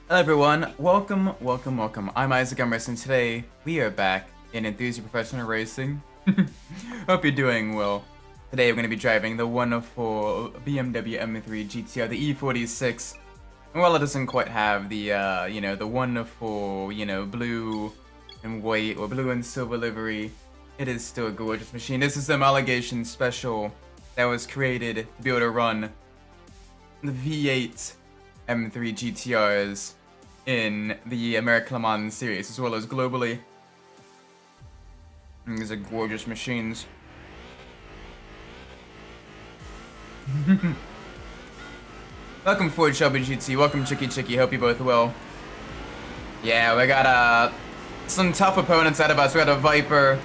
Hello everyone, welcome. I'm Isaac Umbras, and today we are back in Enthusia Professional Racing. Hope you're doing well. Today we're going to be driving the wonderful BMW M3 GTR, the E46. And while it doesn't quite have the, the wonderful, blue and white or blue and silver livery, it is still a gorgeous machine. This is the homologation special that was created to be able to run the V8 M3 GTRs in the American Le Mans series, as well as globally. And these are gorgeous machines. Welcome Ford Shelby GT, welcome Chicky, hope you both well. Yeah, we got some tough opponents out of us. We got a Viper.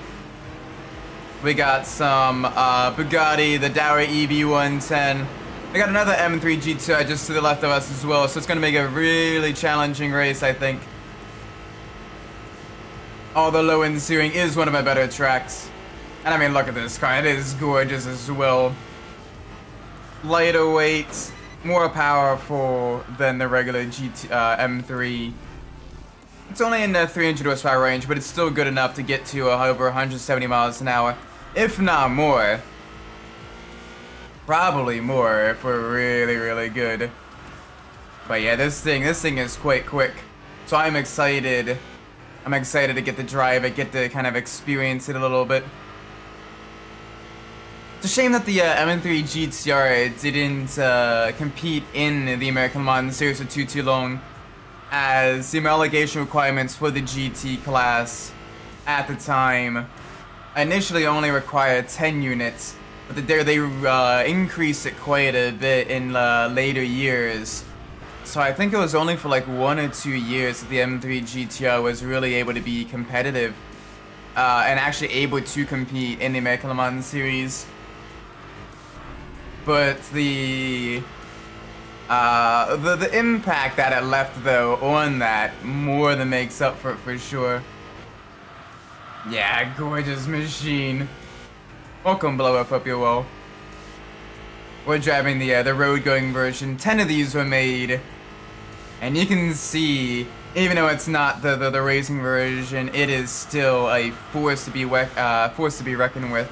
We got some Bugatti, the Dower EB110. We got another M3 GTR just to the left of us as well, so it's going to make a really challenging race, I think. Although low end steering is one of my better tracks. And I mean, look at this car, it is gorgeous as well. Lighter weight, more powerful than the regular M3. It's only in the 300 horsepower range, but it's still good enough to get to over 170 miles an hour, if not more. Probably more if we're really good. But yeah, this thing is quite quick. So I'm excited. I'm excited to get to drive it, get to kind of experience it a little bit. It's a shame that the M3 GTR didn't compete in the American Le Mans series for too long, as the homologation requirements for the GT class at the time initially only required 10 units. But they increased it quite a bit in later years. So I think it was only for like 1 or 2 years that the M3 GTR was really able to be competitive. And actually able to compete in the American Le Mans series. But the impact that it left though on that more than makes up for sure. Yeah, gorgeous machine. Welcome, Blow Up, hope you're well. We're driving the road-going version. 10 of these were made, and you can see, even though it's not the racing version, it is still a force to be reckoned with.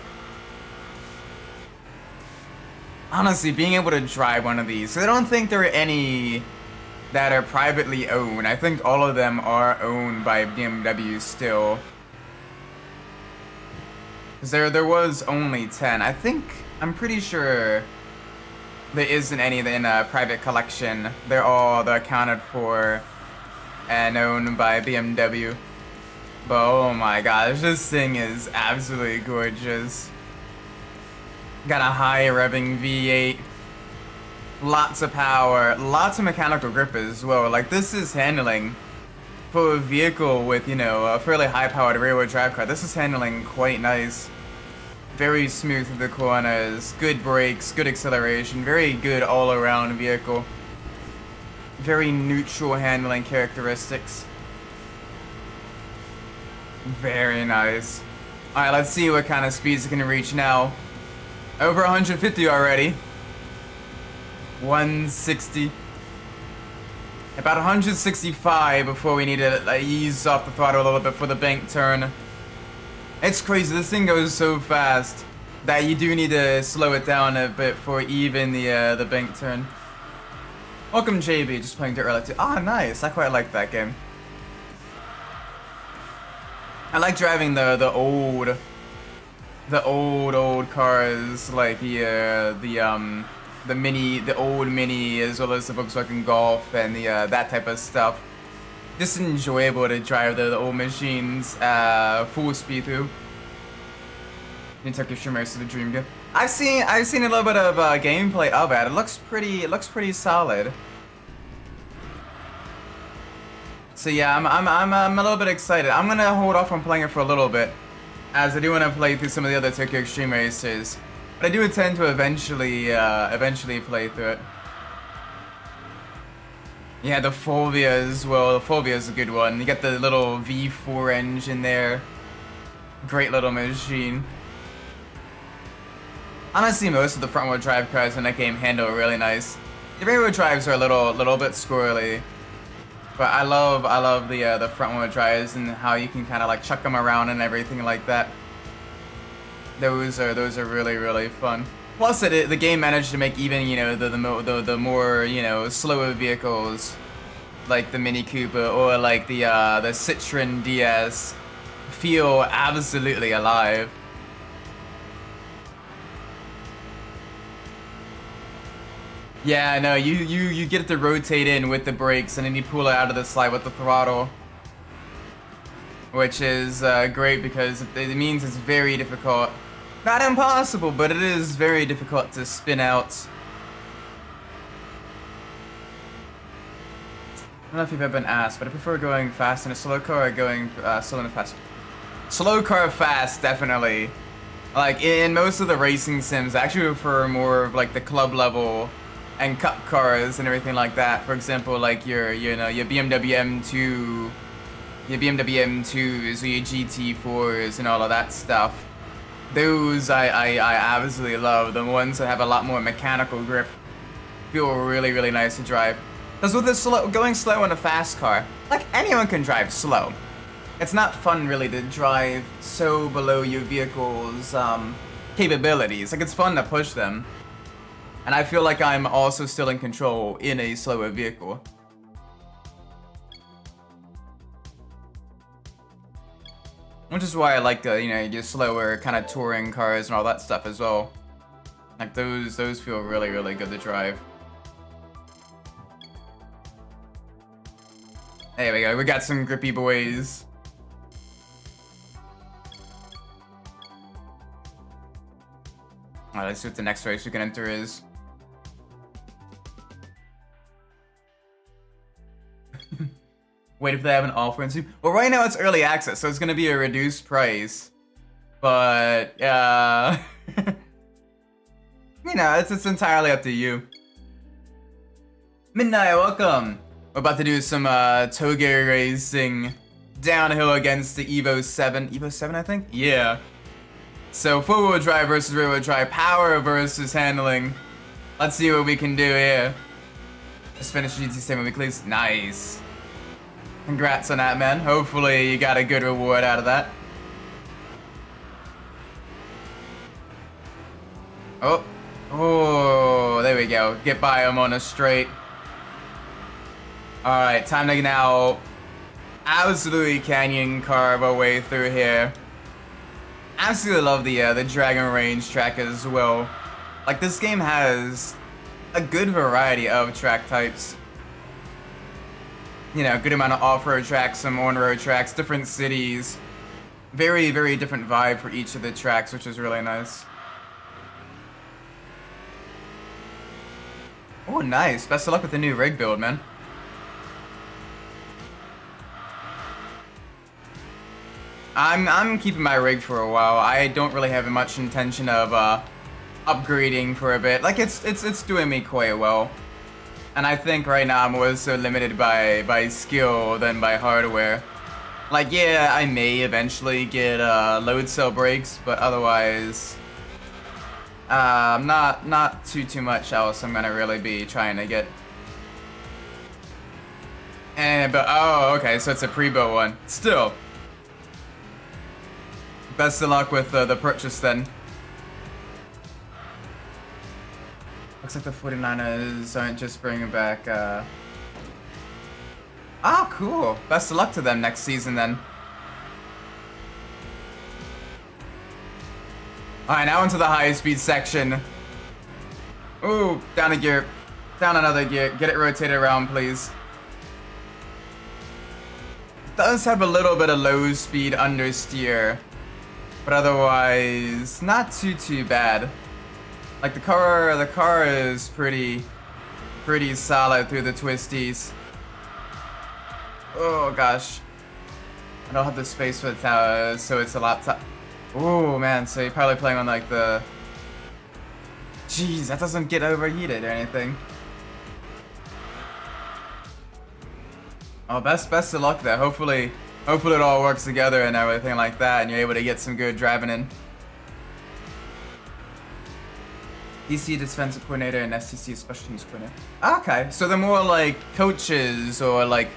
Honestly, being able to drive one of these, I don't think there are any that are privately owned. I think all of them are owned by BMW still. Because there was only 10. I'm pretty sure there isn't any in a private collection. They're all accounted for and owned by BMW. But oh my gosh, this thing is absolutely gorgeous. Got a high revving V8. Lots of power, lots of mechanical grip as well. Like, this is handling for a vehicle with, a fairly high-powered rear-wheel drive car. This is handling quite nice. Very smooth through the corners, good brakes, good acceleration, very good all-around vehicle. Very neutral handling characteristics. Very nice. Alright, let's see what kind of speeds it can reach now. Over 150 already. 160. About 165 before we need to ease off the throttle a little bit for the bank turn. It's crazy, this thing goes so fast that you do need to slow it down a bit for even the bank turn. Welcome JB, just playing Dirt Rally 2. Ah, nice, I quite like that game. I like driving the old cars, like the old Mini, as well as the Volkswagen Golf and that type of stuff. Just enjoyable to drive the old machines full speed through. Kentucky Stream Race is the dream game. I've seen a little bit of gameplay of it. It looks pretty solid. So yeah, I'm a little bit excited. I'm gonna hold off on playing it for a little bit, as I do want to play through some of the other Tokyo Extreme races. But I do intend to eventually play through it. Yeah, the Fulvia as well. The Fulvia is a good one. You got the little V4 engine there. Great little machine. Honestly, most of the front-wheel drive cars in that game handle really nice. The rear-wheel drives are a little bit squirrely, But I love the front wheel drives and how you can kind of like chuck them around and everything like that. Those are really fun. Plus, the game managed to make even the more slower vehicles, like the Mini Cooper or like the Citroen DS, feel absolutely alive. Yeah, no, you get to rotate in with the brakes and then you pull it out of the slide with the throttle, which is great because it means it's very difficult. Not impossible, but it is very difficult to spin out. I don't know if you've ever been asked, but I prefer going fast in a slow car or going slow in a fast. Slow car fast, definitely. Like in most of the racing sims, I actually prefer more of like the club level and cup cars and everything like that. For example, like your BMW M2, your BMW M2s or your GT4s and all of that stuff. Those I absolutely love. The ones that have a lot more mechanical grip feel really nice to drive. Because with going slow in a fast car, like anyone can drive slow. It's not fun really to drive so below your vehicle's capabilities. Like it's fun to push them. And I feel like I'm also still in control in a slower vehicle. Which is why I like the, your slower kind of touring cars and all that stuff as well. Like those feel really good to drive. There we go, we got some grippy boys. Alright, let's see what the next race we can enter is. Wait if they have an offer and see. Well, right now it's early access, so it's gonna be a reduced price. But it's entirely up to you. Midnight, welcome. We're about to do some toge racing downhill against the Evo 7. Evo 7, I think? Yeah. So four-wheel drive versus rear-wheel drive, power versus handling. Let's see what we can do here. Let's finish GT7 weeklies. Nice. Congrats on that, man. Hopefully you got a good reward out of that. Oh, there we go. Get by him on a straight. Alright, time to now absolutely canyon carve our way through here. Absolutely love the Dragon Range track as well. Like, this game has a good variety of track types. Good amount of off-road tracks, some on-road tracks, different cities. Very different vibe for each of the tracks, which is really nice. Oh, nice. Best of luck with the new rig build, man. I'm keeping my rig for a while. I don't really have much intention of upgrading for a bit. Like it's doing me quite well. And I think right now I'm more so limited by skill than by hardware. Like yeah, I may eventually get load cell brakes, but otherwise not too much else I'm gonna really be trying to get. But oh, okay, so it's a pre-built one. Still. Best of luck with the purchase then. Looks like the 49ers aren't just bringing back, Ah, cool. Best of luck to them next season then. Alright, now into the high speed section. Ooh, down a gear. Down another gear. Get it rotated around, please. Does have a little bit of low speed understeer. But otherwise, not too bad. Like the car is pretty solid through the twisties. Oh gosh, I don't have the space for the tower, so it's a laptop. Oh man, so you're probably playing on like the. Jeez, that doesn't get overheated or anything. Oh, best of luck there. Hopefully it all works together and everything like that, and you're able to get some good driving in. DC defensive coordinator and STC special teams coordinator. Okay, so they're more like coaches or like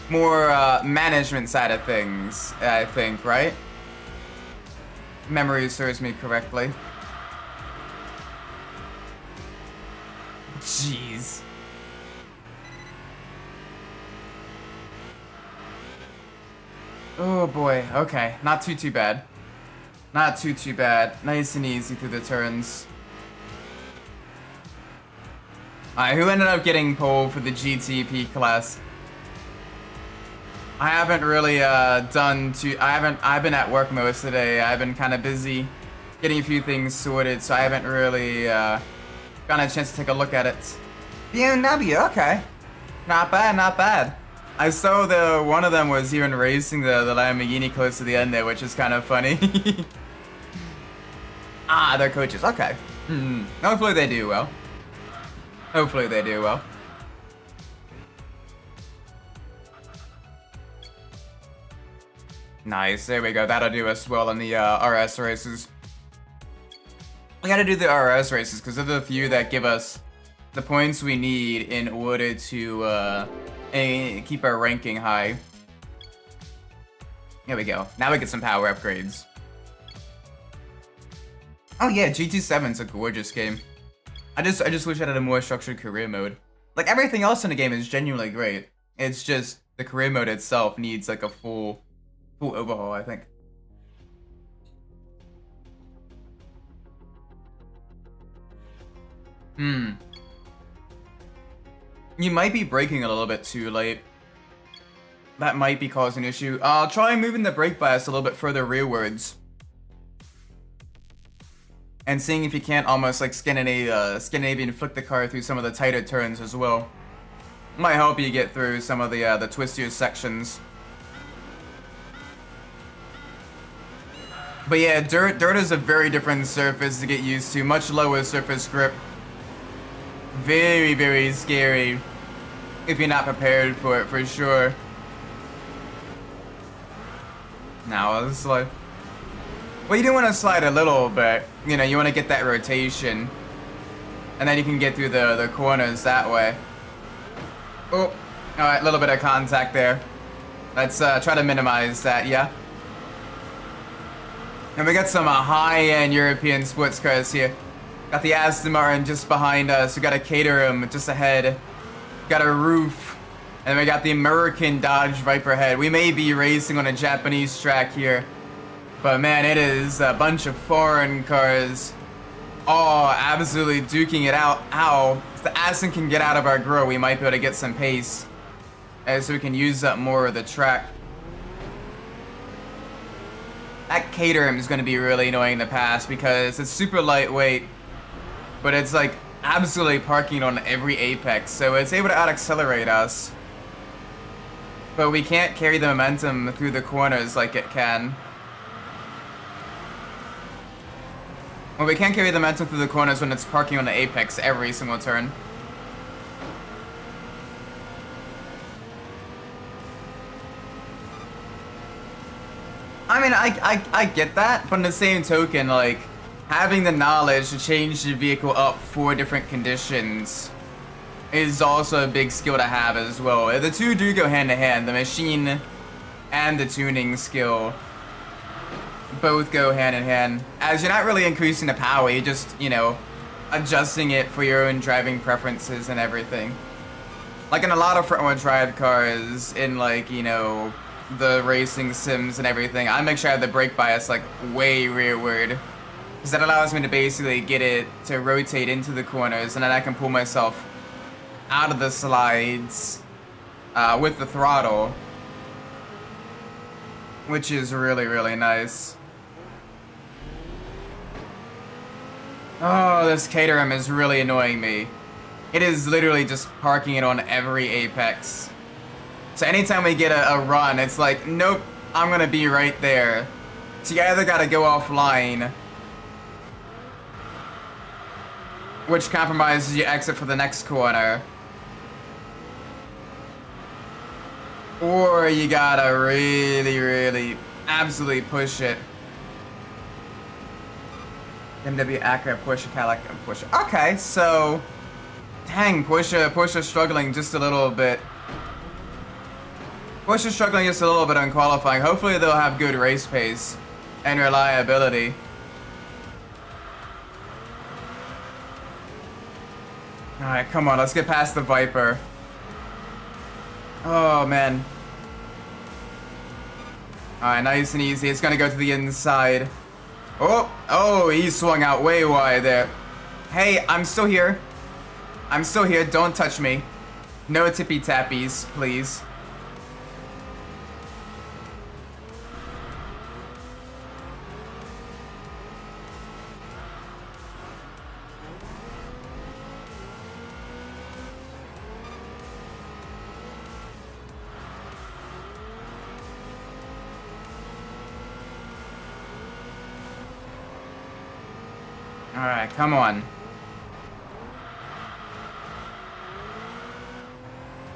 more management side of things, I think, right? Memory serves me correctly. Jeez. Oh boy, okay. Not too bad. Not too bad. Nice and easy through the turns. Alright, who ended up getting pole for the GTP class? I haven't really I've been at work most of the day. I've been kind of busy getting a few things sorted, so I haven't really gotten a chance to take a look at it. BMW, okay. Not bad, not bad. I saw one of them was even racing the Lamborghini close to the end there, which is kind of funny. Ah, they're coaches, okay. Hopefully they do well. Hopefully they do well. Nice, there we go. That'll do us well in the RS races. We gotta do the RS races because they're the few that give us the points we need in order to keep our ranking high. There we go. Now we get some power upgrades. Oh yeah, GT7's a gorgeous game. I just wish I had a more structured career mode. Like everything else in the game is genuinely great. It's just the career mode itself needs like a full overhaul, I think. You might be braking a little bit too late. That might be causing an issue. Try moving the brake bias a little bit further rearwards. And seeing if you can't almost like Scandinavian flick the car through some of the tighter turns as well. Might help you get through some of the twistier sections. But yeah, dirt is a very different surface to get used to. Much lower surface grip. Very, very scary if you're not prepared for it, for sure. Now let's slide. Well, you do want to slide a little bit. You know, you want to get that rotation. And then you can get through the corners that way. Oh, alright, a little bit of contact there. Let's try to minimize that, yeah. And we got some high-end European sports cars here. Got the Aston Martin just behind us. We got a Caterham just ahead. Got a Roof. And we got the American Dodge Viper ahead. We may be racing on a Japanese track here. But man, it is a bunch of foreign cars. Oh, absolutely duking it out. Ow. If the Aston can get out of our grill, we might be able to get some pace. So we can use up more of the track. That Caterham is going to be really annoying to pass because it's super lightweight, but it's like absolutely parking on every apex, so it's able to out-accelerate us. But we can't carry the momentum through the corners like it can. Well, we can't carry the momentum through the corners when it's parking on the apex every single turn. I mean, I get that, but in the same token, like, having the knowledge to change the vehicle up for different conditions is also a big skill to have as well. The two do go hand in hand. The machine and the tuning skill both go hand in hand. As you're not really increasing the power, you're just, you know, adjusting it for your own driving preferences and everything. Like in a lot of front-wheel drive cars, in like, you know, the racing sims and everything, I make sure I have the brake bias like way rearward, because that allows me to basically get it to rotate into the corners, and then I can pull myself out of the slides with the throttle, which is really, really nice. Oh, this Caterham is really annoying me. It is literally just parking it on every apex. So anytime we get a run, it's like, nope, I'm gonna be right there. So you either gotta go offline, which compromises your exit for the next corner, or you gotta really, really, absolutely push it. BMW, Acura, Porsche, Cadillac, and Porsche. Okay, so, dang, Porsche struggling just a little bit. Porsche is struggling just a little bit on qualifying. Hopefully they'll have good race pace and reliability. Alright, come on, let's get past the Viper. Oh, man. Alright, nice and easy. It's gonna go to the inside. Oh, he swung out way wide there. Hey, I'm still here. I'm still here. Don't touch me. No tippy tappies, please. Alright, come on.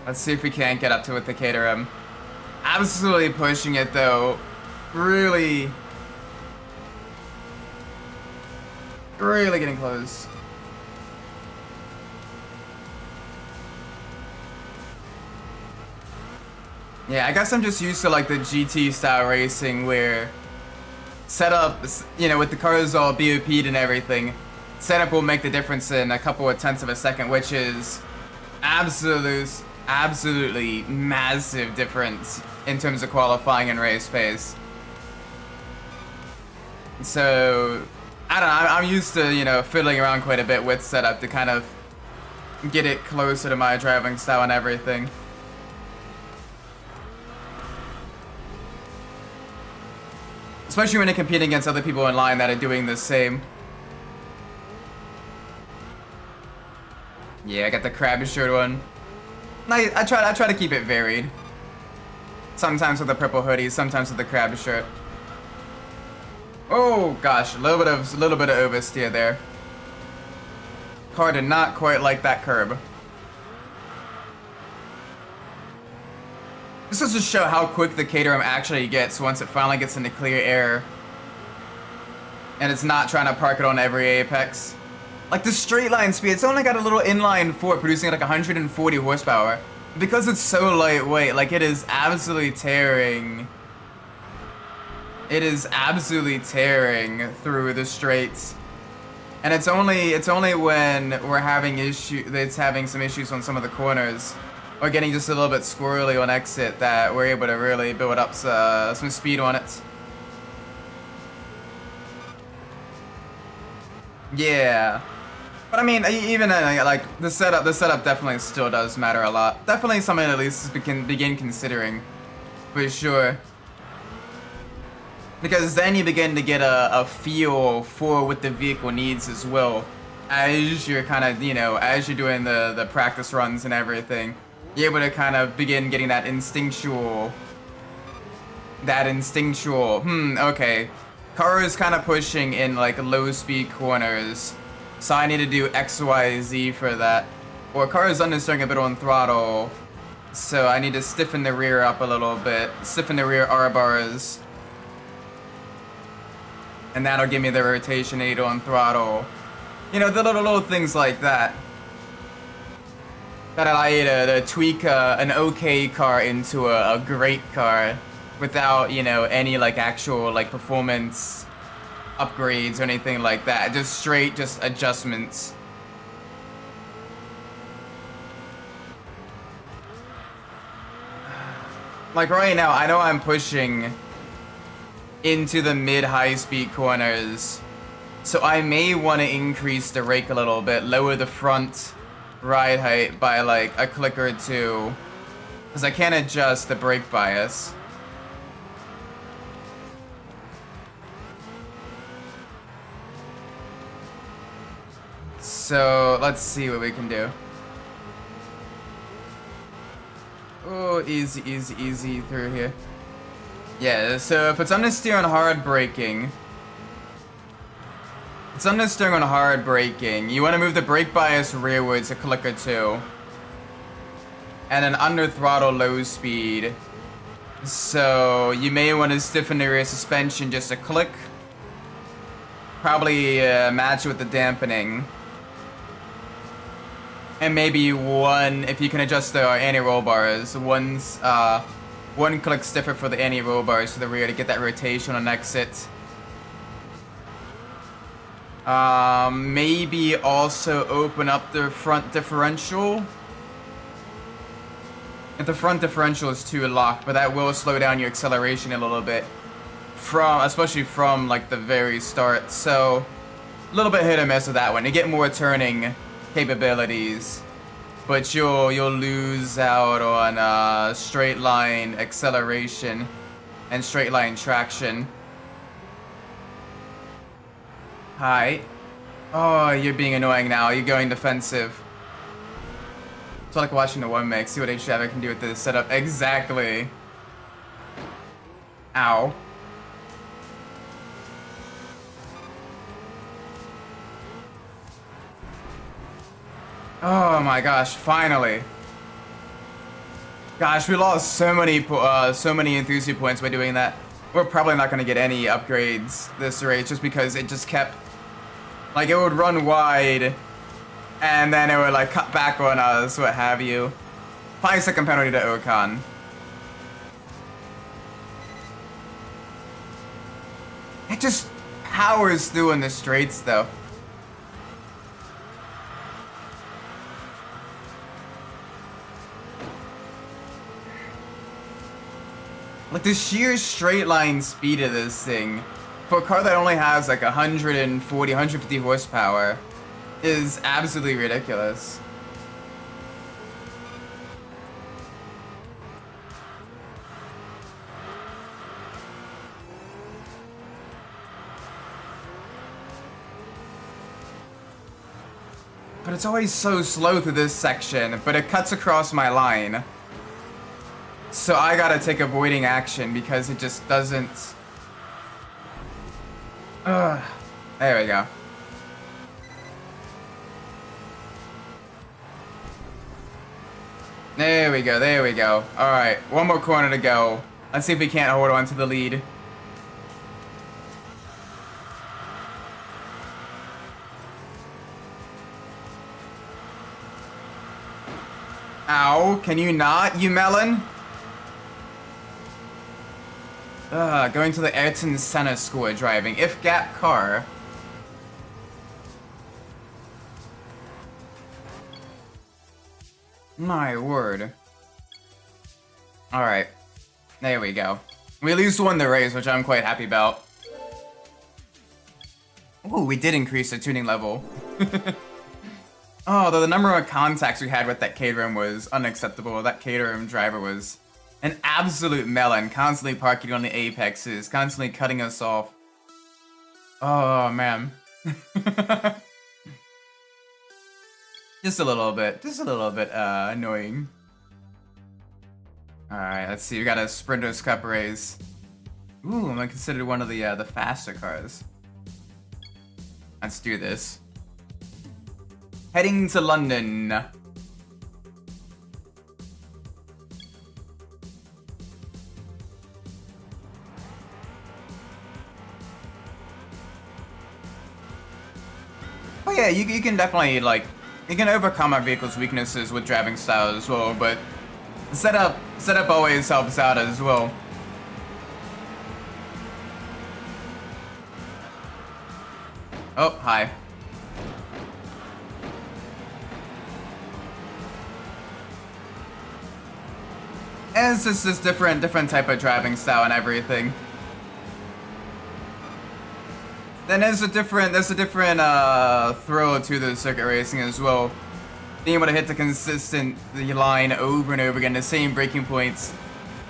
Let's see if we can't get up to it with the Caterham. Absolutely pushing it though. Really getting close. Yeah, I guess I'm just used to like the GT style racing where setup, you know, with the cars all BOP'd and everything, setup will make the difference in a couple of tenths of a second, which is absolutely massive difference in terms of qualifying and race pace. So, I don't know, I'm used to, you know, fiddling around quite a bit with setup to kind of get it closer to my driving style and everything. Especially when you're competing against other people in line that are doing the same. Yeah, I got the crab shirt one. I try to keep it varied. Sometimes with the purple hoodie, sometimes with the crab shirt. Oh gosh, a little bit of oversteer there. Car did not quite like that curb. This goes to show how quick the Caterham actually gets once it finally gets into clear air. And it's not trying to park it on every apex. Like the straight line speed, it's only got a little inline four producing like 140 horsepower. Because it's so lightweight, like it is absolutely tearing. It is absolutely tearing through the straights. And it's only when we're having it's having some issues on some of the corners, or getting just a little bit squirrely on exit, that we're able to really build up some speed on it. Yeah. But I mean, even like the setup definitely still does matter a lot. Definitely something at least can begin considering, for sure. Because then you begin to get a feel for what the vehicle needs as well, as you're kind of, you know, as you're doing the practice runs and everything. You're able to kind of begin getting that instinctual, okay. Car is kind of pushing in like low speed corners. So I need to do X, Y, Z for that. Or car is understeering a bit on throttle. So I need to stiffen the rear up a little bit. Stiffen the rear R-bars. And that'll give me the rotation aid on throttle. You know, the little things like that. That allow you to tweak an okay car into a great car. Without, you know, any like actual like performance upgrades or anything like that. Just straight adjustments. Like right now, I know I'm pushing into the mid-high speed corners, so I may want to increase the rake a little bit, lower the front ride height by like a click or two, because I can't adjust the brake bias. So let's see what we can do. Oh, easy through here. Yeah, so if it's understeer on hard braking, you want to move the brake bias rearwards a click or two. And then under throttle low speed. So you may want to stiffen the rear suspension just a click. Probably match it with the dampening. And maybe one, if you can adjust the anti-roll bars, one one click stiffer for the anti-roll bars to the rear to get that rotation on exit. Maybe also open up the front differential. If the front differential is too locked, but that will slow down your acceleration a little bit, especially from like the very start. So a little bit hit or miss with that one. You get more turning capabilities, but you'll lose out on straight line acceleration and straight line traction. Hi. Oh, you're being annoying now. You're going defensive. It's like watching the one make. See what HDAV can do with this setup. Exactly. Ow. Oh my gosh! Finally. Gosh, we lost so many Enthusia points by doing that. We're probably not going to get any upgrades this race just because it just kept, like, it would run wide and then it would like cut back on us, what have you. 5-second penalty to Ocon. It just powers through in the straights though. Like the sheer straight line speed of this thing, for a car that only has like 140, 150 horsepower, is absolutely ridiculous. But it's always so slow through this section, but it cuts across my line. So I gotta take avoiding action because it just doesn't... There we go. There we go, there we go. Alright, one more corner to go. Let's see if we can't hold on to the lead. Ow, can you not, you melon? Going to the Ayrton Senna School of Driving. If gap car. My word. Alright. There we go. We at least won the race, which I'm quite happy about. Ooh, we did increase the tuning level. Oh, though the number of contacts we had with that caterum was unacceptable. That caterum driver was an absolute melon, constantly parking on the apexes, constantly cutting us off. Oh, man. Just a little bit annoying. Alright, let's see, we got a Sprinters Cup race. Ooh, I'm considered one of the faster cars. Let's do this. Heading to London. Oh yeah, you can definitely, like, you can overcome our vehicle's weaknesses with driving style as well, but setup always helps out as well. Oh, hi. And it's just this different type of driving style and everything. Then there's a different thrill to the circuit racing as well. Being able to hit the line over and over again, the same braking points.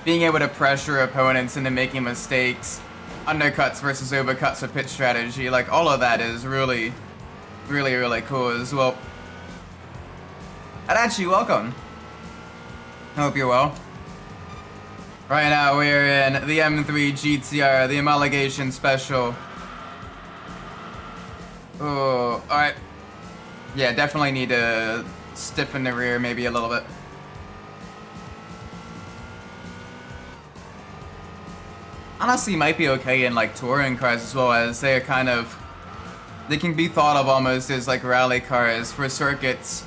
Being able to pressure opponents into making mistakes. Undercuts versus overcuts with pit strategy. Like, all of that is really, really, really cool as well. Adachi, welcome. I hope you're well. Right now we're in the M3 GTR, the homologation special. Oh, alright. Yeah, definitely need to stiffen the rear maybe a little bit. Honestly, might be okay in like touring cars as well, as they can be thought of almost as like rally cars for circuits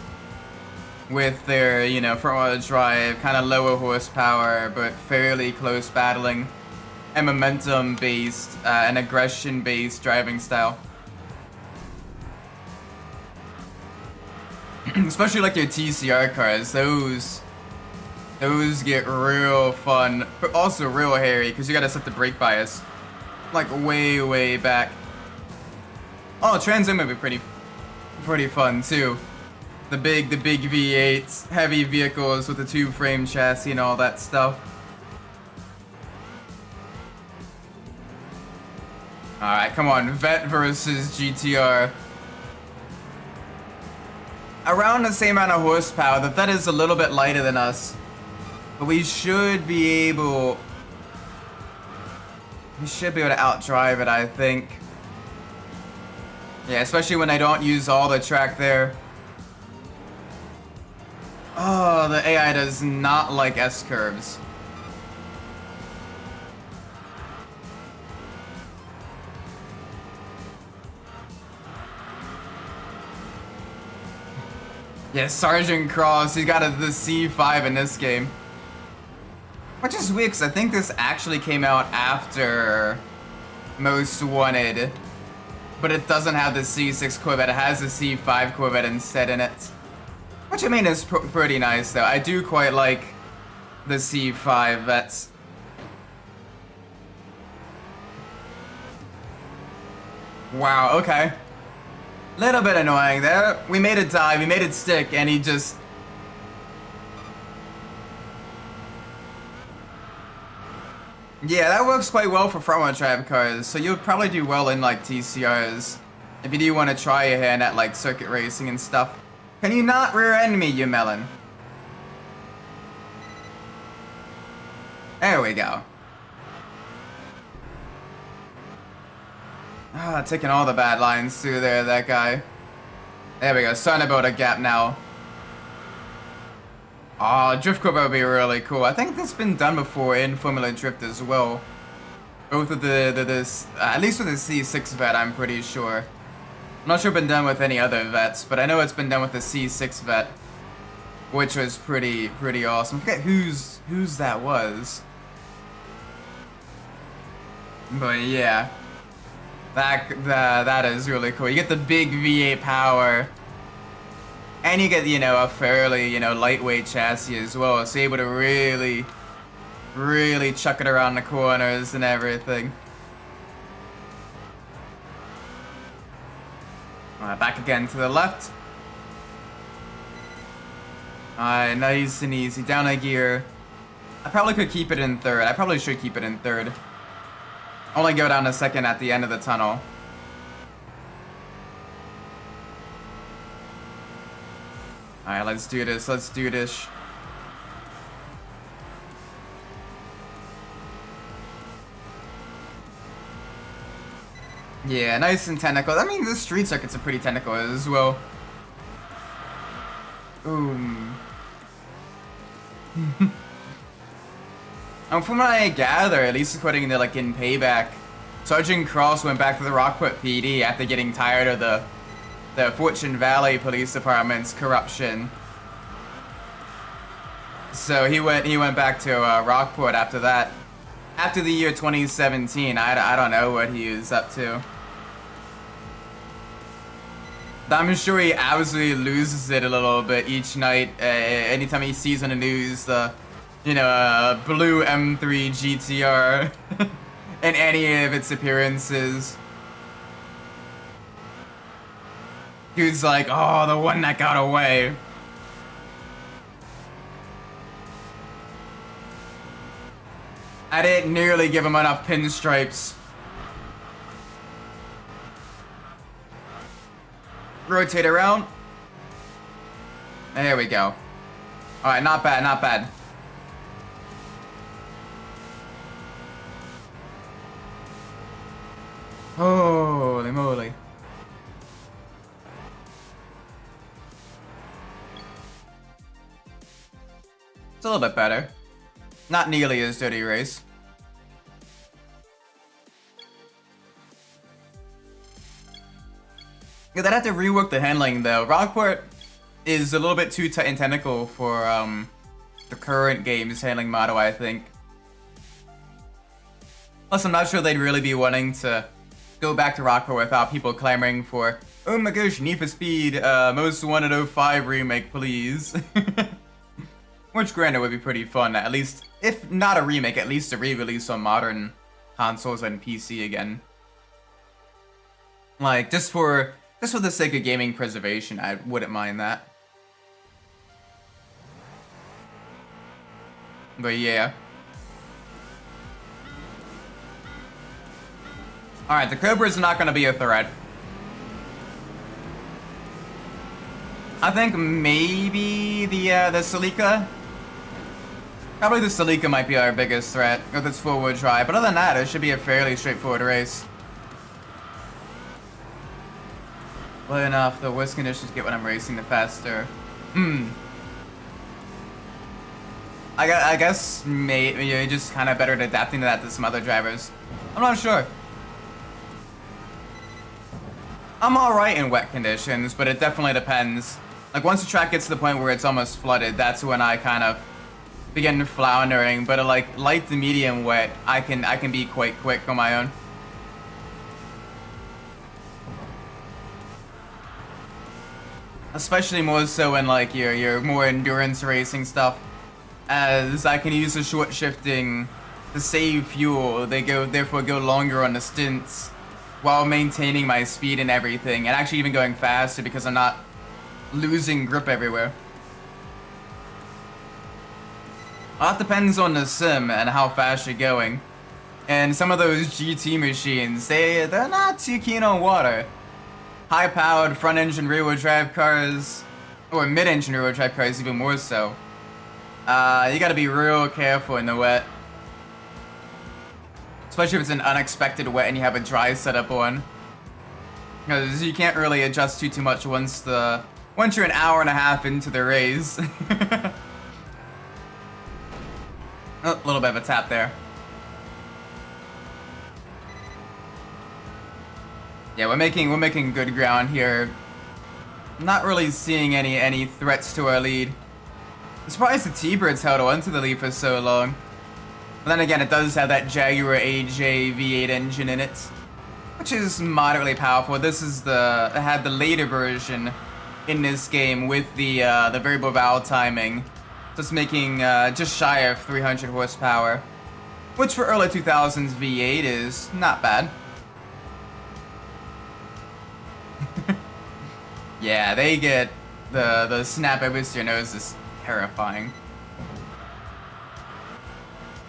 with their, you know, front-wheel drive, kind of lower horsepower, but fairly close battling, and momentum-based and aggression-based driving style. Especially like your TCR cars, those get real fun, but also real hairy, because you gotta set the brake bias, like way back. Oh, Trans Am would be pretty fun too. The big V8s, heavy vehicles with the two-frame chassis and all that stuff. Alright, come on, Vet versus GTR. Around the same amount of horsepower. The Vet is a little bit lighter than us, but we should be able to outdrive it, I think. Yeah, especially when I don't use all the track there. Oh, the AI does not like S-curves. Yeah, Sergeant Cross, he got the C5 in this game. Which is weird, because I think this actually came out after Most Wanted. But it doesn't have the C6 Corvette, it has the C5 Corvette instead in it. Which I mean is pretty nice though. I do quite like the C5 Vets. Wow, okay. Little bit annoying there. We made it dive, we made it stick, and he just... Yeah, that works quite well for front-wheel drive cars, so you'll probably do well in like TCRs if you do want to try your hand at like circuit racing and stuff. Can you not rear-end me, you melon? There we go. Ah, taking all the bad lines through there, that guy. There we go, starting to build a gap now. Oh, Drift Corvette would be really cool. I think that's been done before in Formula Drift as well. Both of this, at least with the C6 Vet, I'm pretty sure. I'm not sure it's been done with any other Vets, but I know it's been done with the C6 Vet, which was pretty awesome. I forget whose that was. But yeah. That is really cool. You get the big V8 power, and you get, you know, a fairly, you know, lightweight chassis as well, so you're able to really chuck it around the corners and everything. Alright, back again to the left. Alright, nice and easy. Down a gear. I probably could keep it in third. I probably should keep it in third. Only go down a second at the end of the tunnel. Alright, let's do this. Let's do this. Yeah, nice and technical. I mean, the street circuits are pretty technical as well. Boom. From what I gather, at least according to like in Payback, Sergeant Cross went back to the Rockport PD after getting tired of the Fortune Valley Police Department's corruption. So he went back to Rockport after that. After the year 2017, I don't know what he was up to. I'm sure he absolutely loses it a little bit each night. Anytime he sees on the news the, you know, blue M3 GTR in any of its appearances. Dude's like, oh, the one that got away. I didn't nearly give him enough pinstripes. Rotate around. There we go. Alright, not bad, not bad. Holy moly. It's a little bit better. Not nearly as dirty race. Yeah, they'd have to rework the handling though. Rockport, is a little bit too tight and technical for the current game's handling model, I think. Plus, I'm not sure they'd really be wanting to go back to Rockford without people clamoring for, oh my gosh, Need for Speed, Most Wanted 05 remake, please. Which, granted, would be pretty fun. At least, if not a remake, at least a re-release on modern consoles and PC again. Like, just for the sake of gaming preservation, I wouldn't mind that. But yeah. Alright, the Cobra's not gonna be a threat. I think maybe the Celica. Probably the Celica might be our biggest threat with its forward drive, but other than that, it should be a fairly straightforward race. Well enough, the worse conditions get when I'm racing, the faster. I guess maybe you're just kind of better at adapting to that than some other drivers. I'm not sure. I'm alright in wet conditions, but it definitely depends. Like, once the track gets to the point where it's almost flooded, that's when I kind of begin floundering. But like light to medium wet, I can be quite quick on my own. Especially more so in like your more endurance racing stuff, as I can use the short shifting to save fuel. They therefore go longer on the stints while maintaining my speed and everything, and actually even going faster because I'm not losing grip everywhere. A lot depends on the sim and how fast you're going. And some of those GT machines, they're not too keen on water. High-powered front-engine rear-wheel drive cars, or mid-engine rear-wheel drive cars even more so. You gotta be real careful in the wet. Especially if it's an unexpected wet and you have a dry setup on. Because you can't really adjust too much once you're an hour and a half into the race. Oh, a little bit of a tap there. Yeah, we're making good ground here. Not really seeing any threats to our lead. I'm surprised the T-Birds held on to the lead for so long. But then again, it does have that Jaguar AJ V8 engine in it, which is moderately powerful. It had the later version in this game with the variable valve timing, just making just shy of 300 horsepower, which for early 2000s V8 is not bad. Yeah, they get the snap over your nose is terrifying.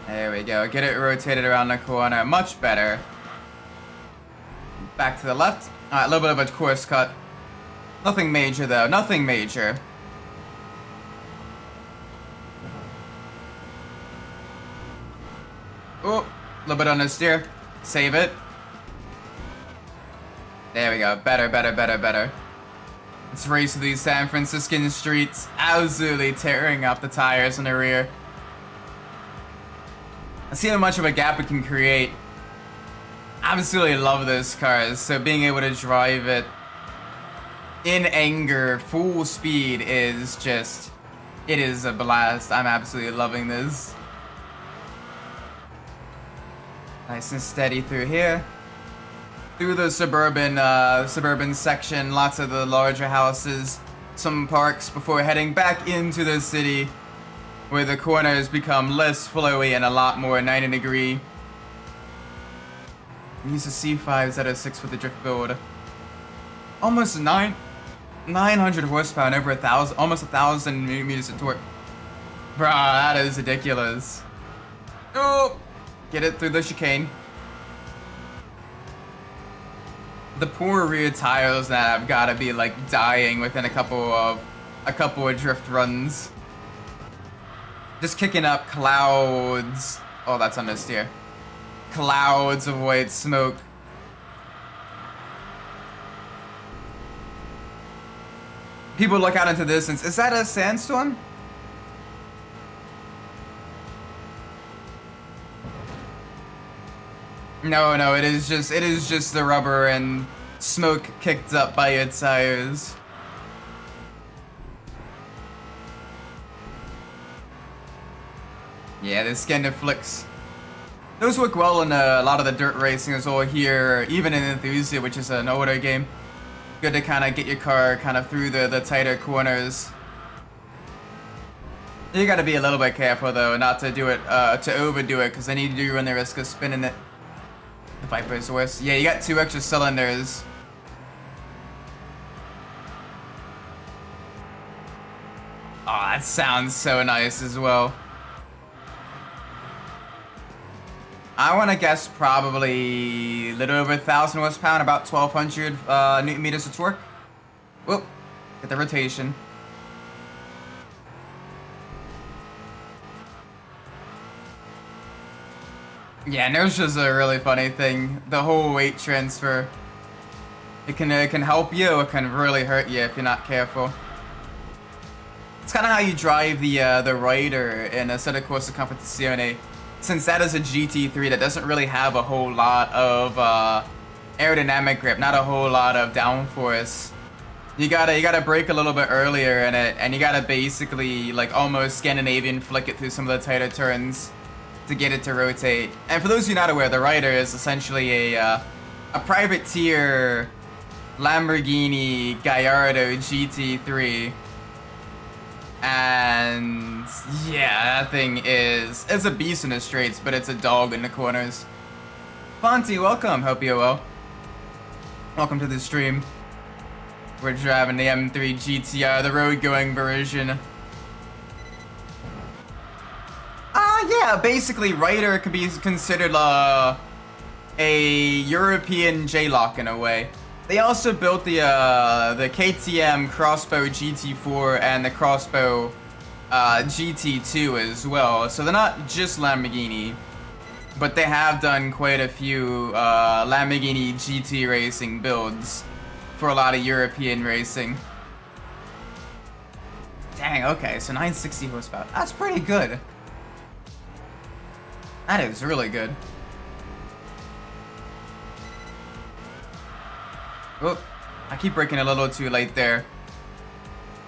There we go. Get it rotated around the corner. Much better. Back to the left. Alright, a little bit of a course cut. Nothing major though. Nothing major. Oh, a little bit on the steer. Save it. There we go. Better, better, better, better. Let's race through these San Franciscan streets, absolutely tearing up the tires in the rear. Let's see how much of a gap it can create. Absolutely love this car, so being able to drive it in anger, full speed is just, it is a blast. I'm absolutely loving this. Nice and steady through here. Through the suburban section, lots of the larger houses, some parks before heading back into the city, where the corners become less flowy and a lot more 90-degree. Use the C5s at a 6 with the drift build. Almost 900 horsepower and over 1,000, almost 1,000 meters of torque. Bruh, that is ridiculous. Oh, get it through the chicane. The poor rear tires that have gotta be like dying within a couple of drift runs. Just kicking up clouds. Oh, that's understeer. Clouds of white smoke. People look out into the distance. Is that a sandstorm? No, no, it is just the rubber and smoke kicked up by its tires. Yeah, the skin flicks. Those work well in a lot of the dirt racing as well here, even in Enthusia, which is an older game. Good to kind of get your car kind of through the tighter corners. You gotta be a little bit careful though, not to do it, to overdo it, because then you do run the risk of spinning it. The Viper's worse. Yeah, you got 2 extra cylinders. Oh, that sounds so nice as well. I want to guess probably a little over 1,000 horsepower and about 1,200 newton meters of torque. Whoop, get the rotation. Yeah, inertia's a really funny thing. The whole weight transfer. It can help you, it can really hurt you if you're not careful. It's kind of how you drive the Rider in a set of Corsa Competizione. Since that is a GT3 that doesn't really have a whole lot of aerodynamic grip, not a whole lot of downforce. You gotta brake a little bit earlier in it, and you gotta basically like almost Scandinavian flick it through some of the tighter turns to get it to rotate. And for those of you not aware, the Rider is essentially a privateer Lamborghini Gallardo GT3. And yeah, that thing it's a beast in the straights, but it's a dog in the corners. Fonty, welcome. Hope you're well. Welcome to the stream. We're driving the M3 GTR, the road-going version. Yeah, basically, Rider could be considered a European J-Lock in a way. They also built the KTM Crossbow GT4 and the Crossbow GT2 as well. So they're not just Lamborghini, but they have done quite a few Lamborghini GT racing builds for a lot of European racing. Dang, okay, so 960 horsepower. That's pretty good. That is really good. Oh, I keep braking a little too late there.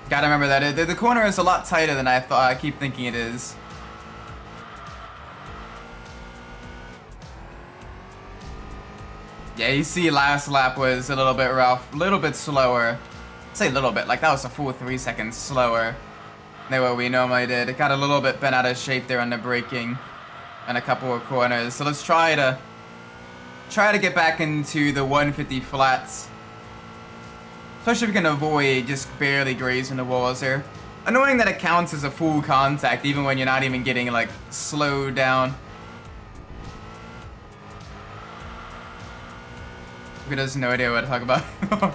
Gotta remember that the corner is a lot tighter than I thought. I keep thinking it is. Yeah, you see last lap was a little bit rough, a little bit slower. I'd say a little bit, like that was a full 3 seconds slower than what we normally did. It got a little bit bent out of shape there on the braking and a couple of corners. So let's try to get back into the 150 flats. Especially if we can avoid just barely grazing the walls here. Annoying that it counts as a full contact even when you're not even getting like slowed down. He has no idea what to talk about. What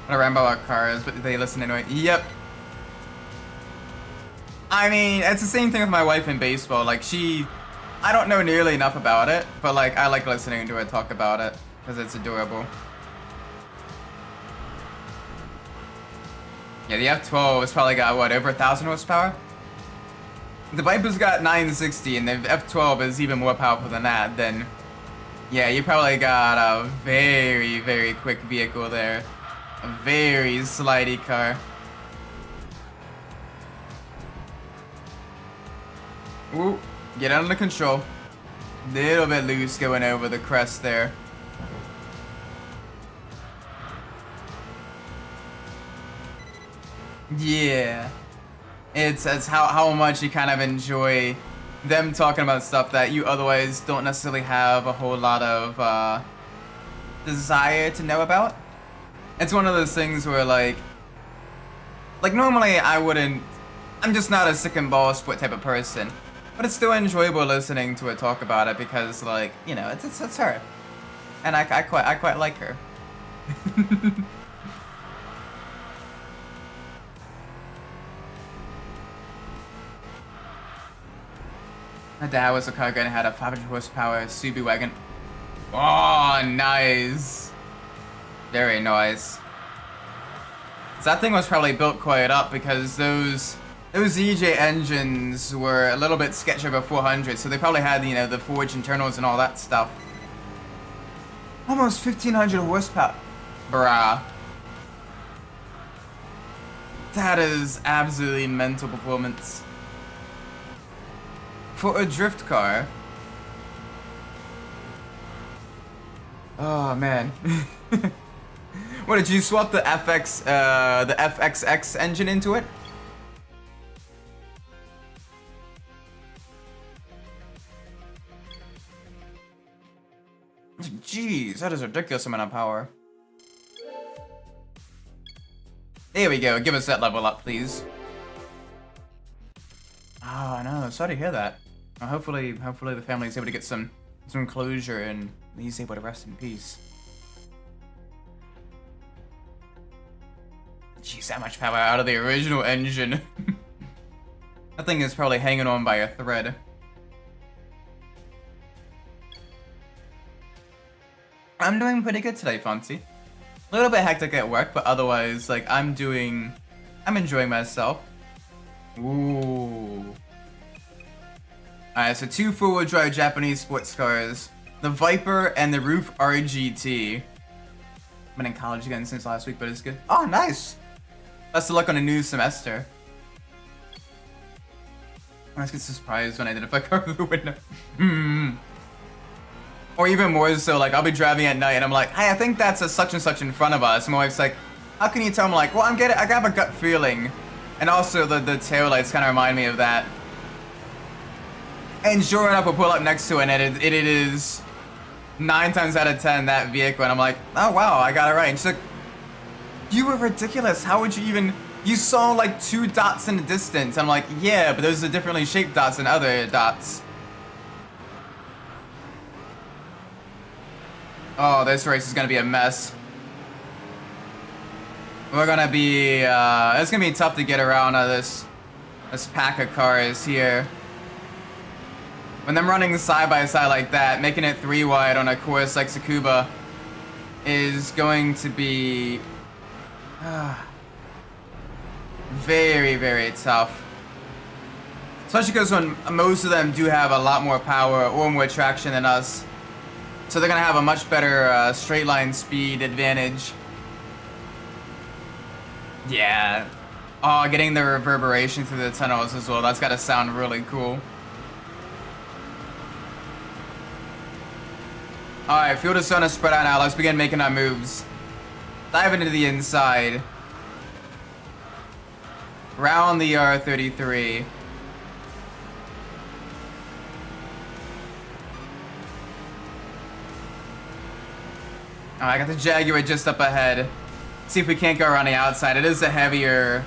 I ramble about cars, but they listen anyway. Yep. I mean, it's the same thing with my wife in baseball. Like I don't know nearly enough about it, but like I like listening to her talk about it because it's adorable. Yeah, the F12 has probably got, what, over 1,000 horsepower? The Viper's got 960, and the F12 is even more powerful than that, then yeah, you probably got a very, very quick vehicle there. A very slidey car. Ooh, get under control. Little bit loose going over the crest there. Yeah, it's how much you kind of enjoy them talking about stuff that you otherwise don't necessarily have a whole lot of desire to know about. It's one of those things where like normally I'm just not a sick and ball split type of person, but it's still enjoyable listening to her talk about it because like, you know, it's her, and I quite like her. My dad was a car guy and had a 500 horsepower Subi wagon. Oh, nice. Very nice. So that thing was probably built quite up because those EJ engines were a little bit sketchy over 400, so they probably had, you know, the forged internals and all that stuff. Almost 1,500 horsepower. Bruh. That is absolutely mental performance. For a drift car. Oh man. What, did you swap the FXX engine into it? Jeez, that is a ridiculous amount of power. There we go, give us that level up, please. Oh no, sorry to hear that. Well, hopefully the family is able to get some closure and he's able to rest in peace. Jeez, that much power out of the original engine. That thing is probably hanging on by a thread. I'm doing pretty good today, Fonty. A little bit hectic at work, but otherwise, like, I'm enjoying myself. Ooh. Alright, so 2 four-wheel drive Japanese sports cars. The Viper and the Roof RGT. I've been in college again since last week, but it's good. Oh, nice! Best of luck on a new semester. I was getting surprised when I identify car through the window. Or even more so, like, I'll be driving at night and I'm like, hey, I think that's a such and such in front of us. And my wife's like, how can you tell? I'm like, well, I have a gut feeling. And also the taillights kind of remind me of that. And sure enough, we'll pull up next to it and it is 9 times out of 10 that vehicle. And I'm like, oh wow, I got it right. And she's like, you were ridiculous. How would you even, you saw like 2 dots in the distance. I'm like, yeah, but those are differently shaped dots than other dots. Oh, this race is gonna be a mess. We're gonna be, it's gonna be tough to get around this pack of cars here. When them running side by side like that, making it 3 wide on a course like Tsukuba is going to be very, very tough. Especially because when most of them do have a lot more power or more traction than us. So they're gonna have a much better straight line speed advantage. Yeah. Oh, getting the reverberation through the tunnels as well. That's gotta sound really cool. Alright, field is starting to spread out now. Let's begin making our moves. Dive into the inside. Round the R33. I got the Jaguar just up ahead. See if we can't go around the outside. It is a heavier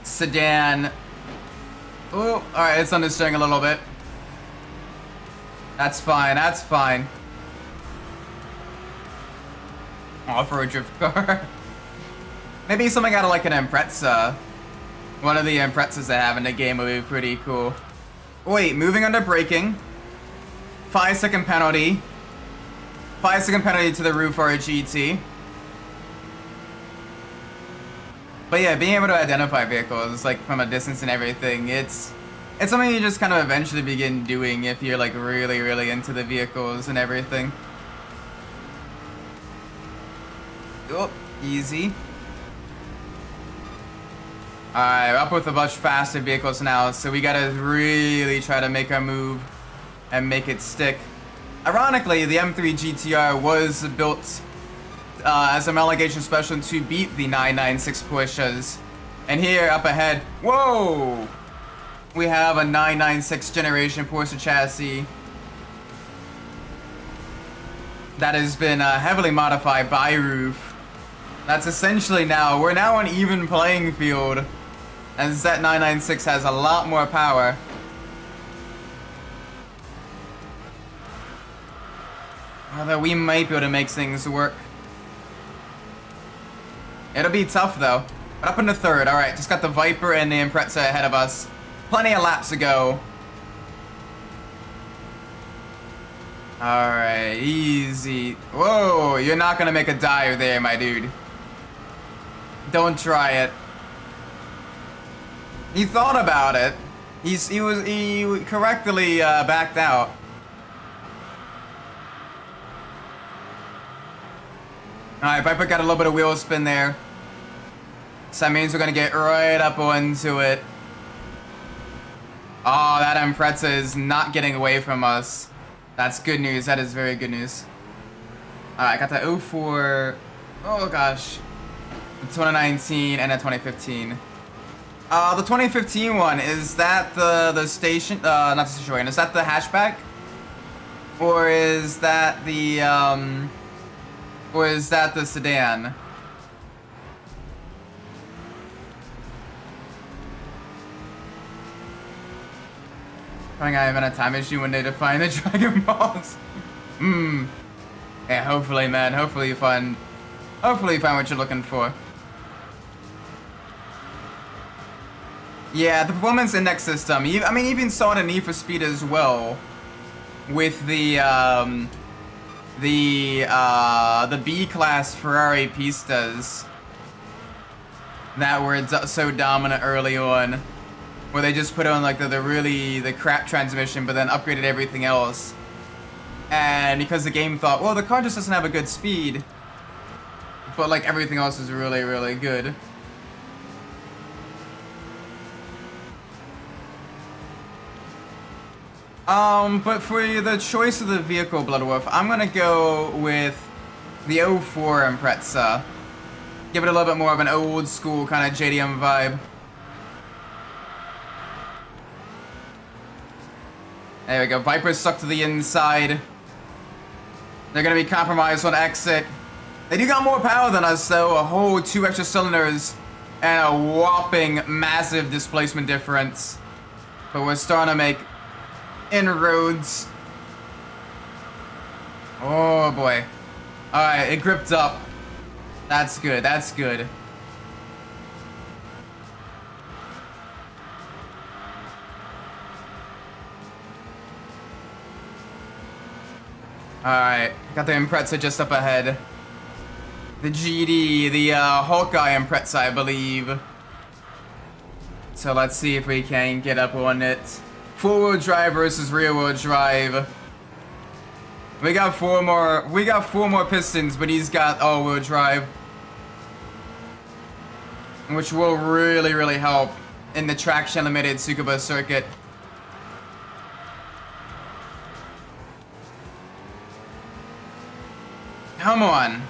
sedan. Oh, alright, it's understeering a little bit. That's fine, that's fine. Off-road drift car. Maybe something out of like an Impreza. One of the Imprezas they have in the game would be pretty cool. Wait, moving under braking. 5-second penalty. 5-second penalty to the Roof RGT. But yeah, being able to identify vehicles like from a distance and everything, it's something you just kind of eventually begin doing if you're like really, really into the vehicles and everything. Oh, easy. Alright, we're up with a much faster vehicles now, so we gotta really try to make our move and make it stick. Ironically, the M3 GTR was built as a homologation special to beat the 996 Porsches. And here, up ahead, whoa! We have a 996 generation Porsche chassis that has been heavily modified by Roof. That's essentially now, we're now on even playing field, as that 996 has a lot more power. Although we might be able to make things work. It'll be tough though. But up into 3rd, alright, just got the Viper and the Impreza ahead of us. Plenty of laps to go. Alright, easy. Whoa, you're not gonna make a dive there, my dude. Don't try it. He thought about it. He correctly backed out. Alright, Viper got a little bit of wheel spin there. So that means we're gonna get right up onto it. Oh, that Impreza is not getting away from us. That's good news. That is very good news. Alright, I got the 04. Oh gosh. The 2019 and a 2015. The 2015 one, is that the station, not the station wagon, is that the hatchback? Or is that the, sedan? I think I have a time issue when they define the Dragon Balls. Yeah, hopefully, man. Hopefully you find what you're looking for. Yeah, the performance index system. I mean, even saw it in Need for Speed as well, with the B-class Ferrari Pistas that were so dominant early on, where they just put on like the crap transmission, but then upgraded everything else. And because the game thought, well, the car just doesn't have a good speed, but like everything else is really, really good. But for the choice of the vehicle, Bloodwolf, I'm gonna go with the 04 Impreza. Give it a little bit more of an old school kind of JDM vibe. There we go. Viper's stuck to the inside. They're gonna be compromised on exit. They do got more power than us, though. A whole 2 extra cylinders and a whopping massive displacement difference. But we're starting to make inroads. Oh boy. Alright, it gripped up. That's good, that's good. Alright, got the Impreza just up ahead. The GD, the Hawkeye Impreza, I believe. So let's see if we can get up on it. 4-wheel drive versus rear-wheel drive. We got four more pistons, but he's got all-wheel drive, which will really, really help in the traction-limited Tsukuba circuit. Come on.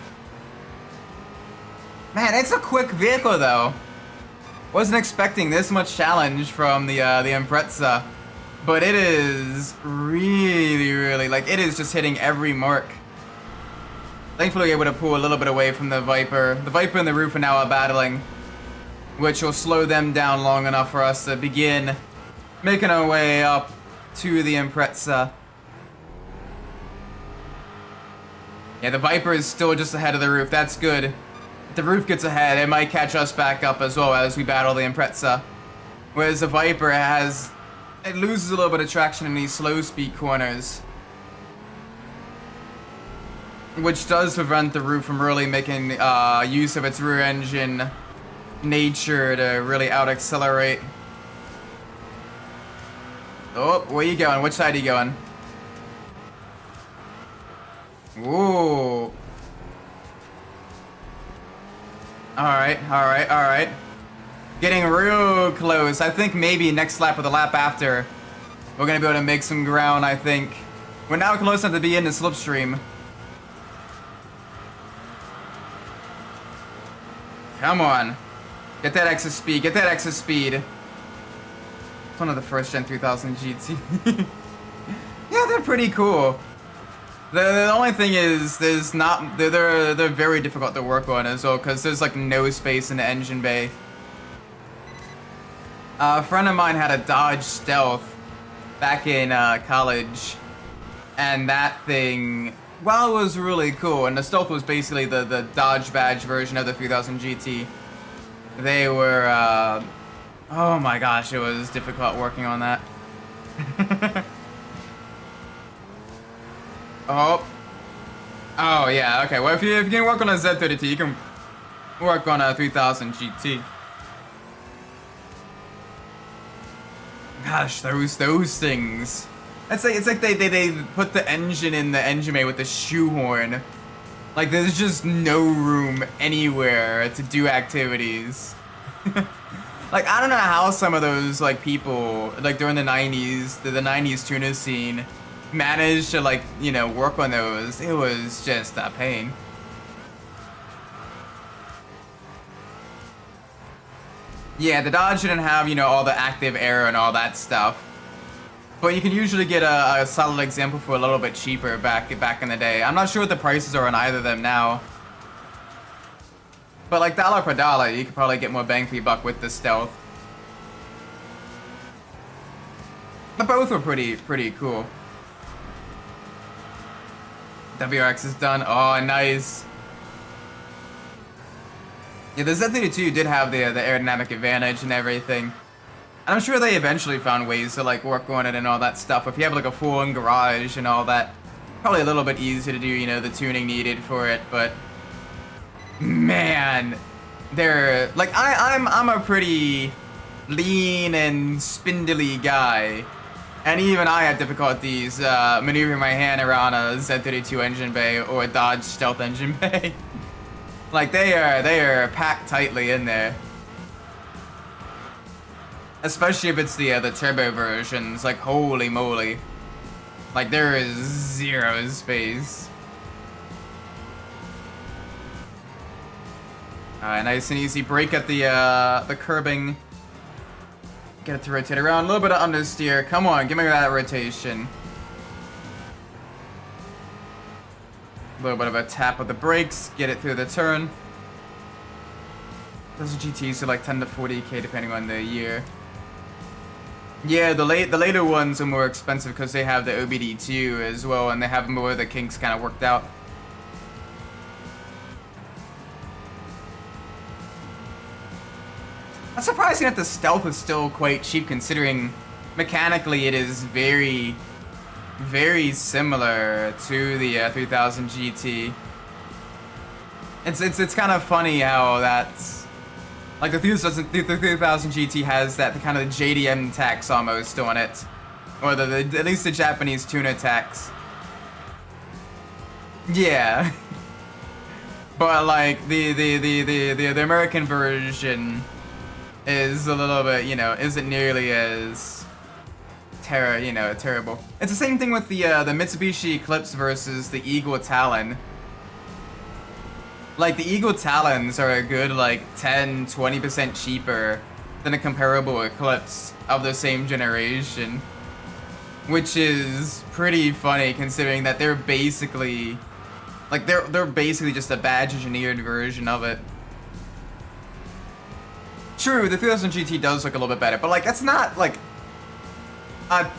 Man, it's a quick vehicle, though. Wasn't expecting this much challenge from the Impreza. But it is really, really, like, it is just hitting every mark. Thankfully, able to pull a little bit away from the Viper. The Viper and the Roof are now battling, which will slow them down long enough for us to begin making our way up to the Impreza. Yeah, the Viper is still just ahead of the Roof. That's good. If the Roof gets ahead, it might catch us back up as well as we battle the Impreza. Whereas the Viper it loses a little bit of traction in these slow speed corners, which does prevent the Roof from really making use of its rear engine nature to really out accelerate. Oh, where you going? Which side are you going? Ooh. Alright, alright, alright. Getting real close. I think maybe next lap or the lap after, we're going to be able to make some ground, I think. We're now close enough to be in the slipstream. Come on. Get that extra speed. Get that extra speed. It's one of the first Gen 3000 GT. Yeah, they're pretty cool. The only thing is, they're very difficult to work on as well, because there's like no space in the engine bay. A friend of mine had a Dodge Stealth back in college, and that thing, well, it was really cool, and the Stealth was basically the Dodge badge version of the 3000 GT. They were, oh my gosh, it was difficult working on that. Oh yeah, okay, well if you can work on a Z32, you can work on a 3000 GT. Gosh, those things. It's like they put the engine in the engine bay with the shoehorn. Like there's just no room anywhere to do activities. Like Like, I don't know how some of those, like, people, like, during the 90s, the 90s tuner scene, managed to, like, you know, work on those. It was just a pain. Yeah, the Dodge didn't have, you know, all the active air and all that stuff. But you can usually get a solid example for a little bit cheaper back in the day. I'm not sure what the prices are on either of them now. But like dollar per dollar, you could probably get more bang for your buck with the stealth. But both were pretty cool. WRX is done. Oh, nice. Yeah, the Z32 did have the aerodynamic advantage and everything. And I'm sure they eventually found ways to like work on it and all that stuff. If you have like a full-on garage and all that, probably a little bit easier to do, you know, the tuning needed for it. But man, they're like I'm a pretty lean and spindly guy, and even I had difficulties maneuvering my hand around a Z32 engine bay or a Dodge Stealth engine bay. Like they are packed tightly in there, especially if it's the turbo versions. Like holy moly, like there is zero space. Nice and easy brake at the curbing. Get it to rotate around. A little bit of understeer. Come on, give me that rotation. A little bit of a tap of the brakes. Get it through the turn. Those are GTs are like 10 to 40k depending on the year. Yeah, the later ones are more expensive because they have the OBD2 as well, and they have more of the kinks kind of worked out. It's surprising that the Stealth is still quite cheap considering mechanically it is very similar to the 3000 GT. It's kind of funny how that's like the 3000 GT has that kind of JDM tax almost on it, or at least the Japanese tuner tax. Yeah, but like the American version is a little bit, you know, isn't nearly as terrible. It's the same thing with the Mitsubishi Eclipse versus the Eagle Talon. Like the Eagle Talons are a good like 10-20% cheaper than a comparable Eclipse of the same generation, which is pretty funny considering that they're basically like they're basically just a badge engineered version of it. True, the 3000 GT does look a little bit better, but like that's not like a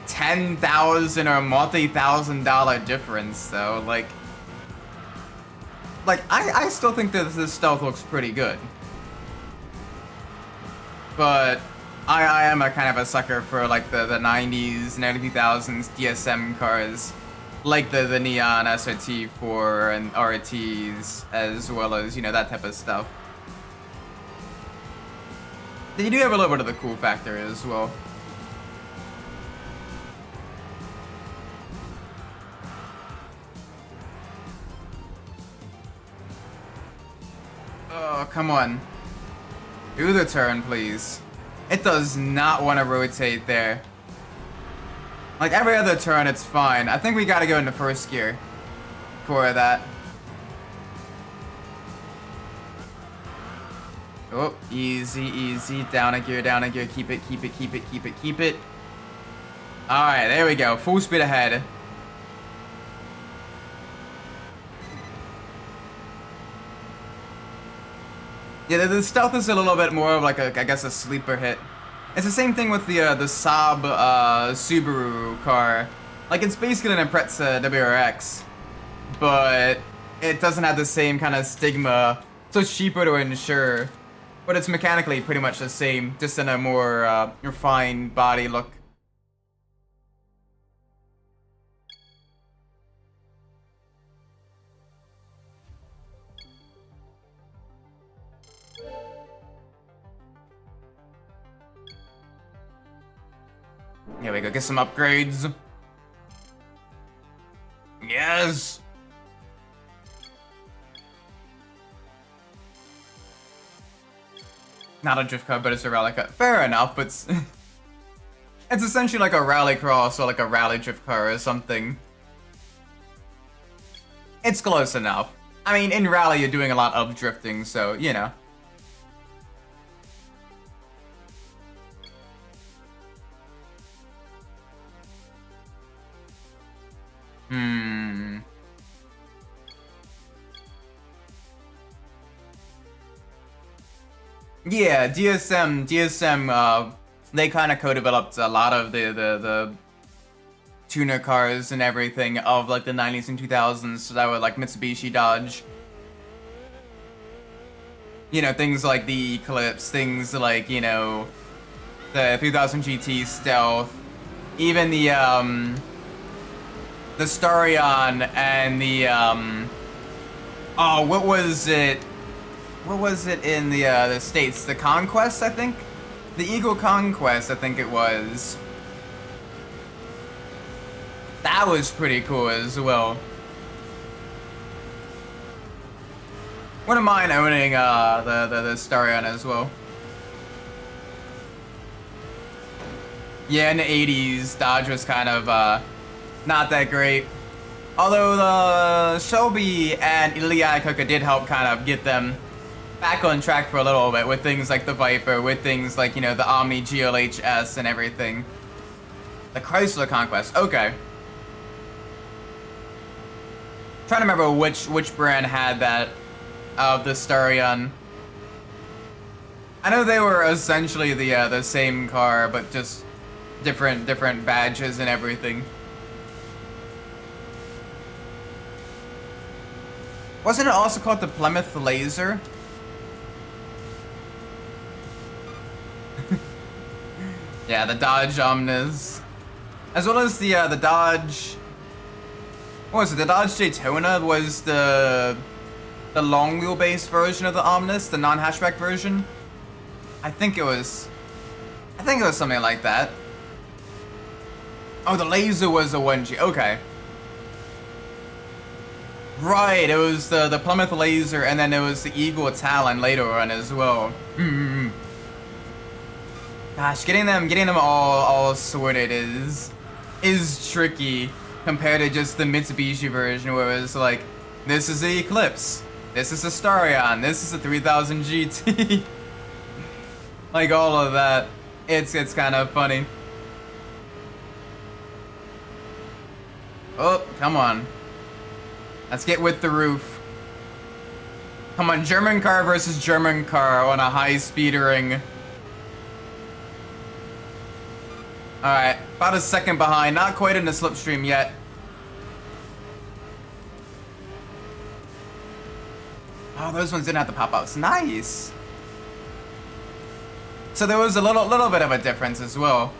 $10,000 or multi-$1,000 difference though. Like I still think that this Stealth looks pretty good, but I am a kind of a sucker for like the 90s and early 2000s DSM cars, like the Neon SRT4 and RTs, as well as, you know, that type of stuff. You do have a little bit of the cool factor as well. Oh, come on. Do the turn, please. It does not want to rotate there. Like every other turn, it's fine. I think we gotta go into first gear for that. Oh, easy. Down a gear. Keep it. Alright, there we go. Full speed ahead. Yeah, the Stealth is a little bit more of like a, I guess, a sleeper hit. It's the same thing with the Saab Subaru car. Like, it's basically an Impreza WRX, but it doesn't have the same kind of stigma, so it's cheaper to insure. But it's mechanically pretty much the same, just in a more refined body look. Here we go, get some upgrades. Yes! Not a drift car, but it's a rally car. Fair enough, but it's essentially like a rally cross or like a rally drift car or something. It's close enough. I mean, in rally you're doing a lot of drifting, so, you know. Yeah, DSM, they kind of co-developed a lot of the tuner cars and everything of like the 90s and 2000s, so that were like Mitsubishi, Dodge. You know, things like the Eclipse, things like, you know, the 3000 GT Stealth, even the Starion and the, oh, what was it? What was it in the States? The Conquest, I think? The Eagle Conquest, I think it was. That was pretty cool as well. Wouldn't mind owning the Starion as well. Yeah, in the 80s, Dodge was kind of not that great. Although the Shelby and Iacocca did help kind of get them back on track for a little bit with things like the Viper, with things like, you know, the Omni GLHS and everything. The Chrysler Conquest, okay. Trying to remember which brand had that of the Starion. I know they were essentially the same car, but just different badges and everything. Wasn't it also called the Plymouth Laser? Yeah, the Dodge Omnis, as well as the Dodge. What was it? The Dodge Daytona was the long wheelbase version of the Omnis, the non-hatchback version. I think it was something like that. Oh, the Laser was the 1G. Okay. Right, it was the Plymouth Laser, and then it was the Eagle Talon later on as well. Gosh, getting them all sorted is tricky compared to just the Mitsubishi version, where it was like, this is the Eclipse, this is the Starion, this is the 3000 GT. Like all of that. It's kind of funny. Oh, come on. Let's get with the roof. Come on, German car versus German car on a high-speed ring. Alright, about a second behind. Not quite in the slipstream yet. Oh, those ones didn't have the pop-ups. Nice! So there was a little bit of a difference as well.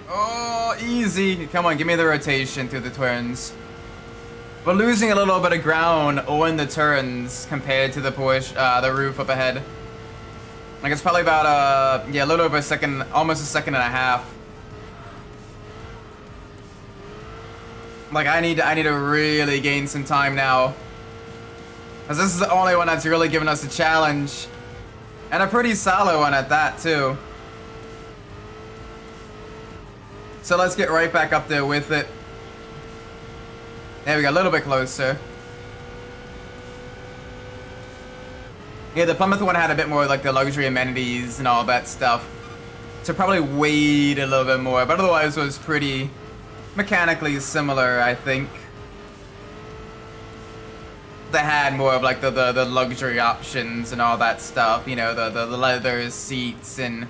Oh, easy. Come on, give me the rotation through the turns. We're losing a little bit of ground on the turns compared to the push, the roof up ahead. Like it's probably about yeah, a little over a second, almost a second and a half. Like I need to really gain some time now, because this is the only one that's really given us a challenge, and a pretty solid one at that too. So let's get right back up there with it. There we go, a little bit closer. Yeah, the Plymouth one had a bit more like the luxury amenities and all that stuff, so probably weighed a little bit more, but otherwise was pretty mechanically similar, I think. They had more of like the luxury options and all that stuff, you know, the leather seats and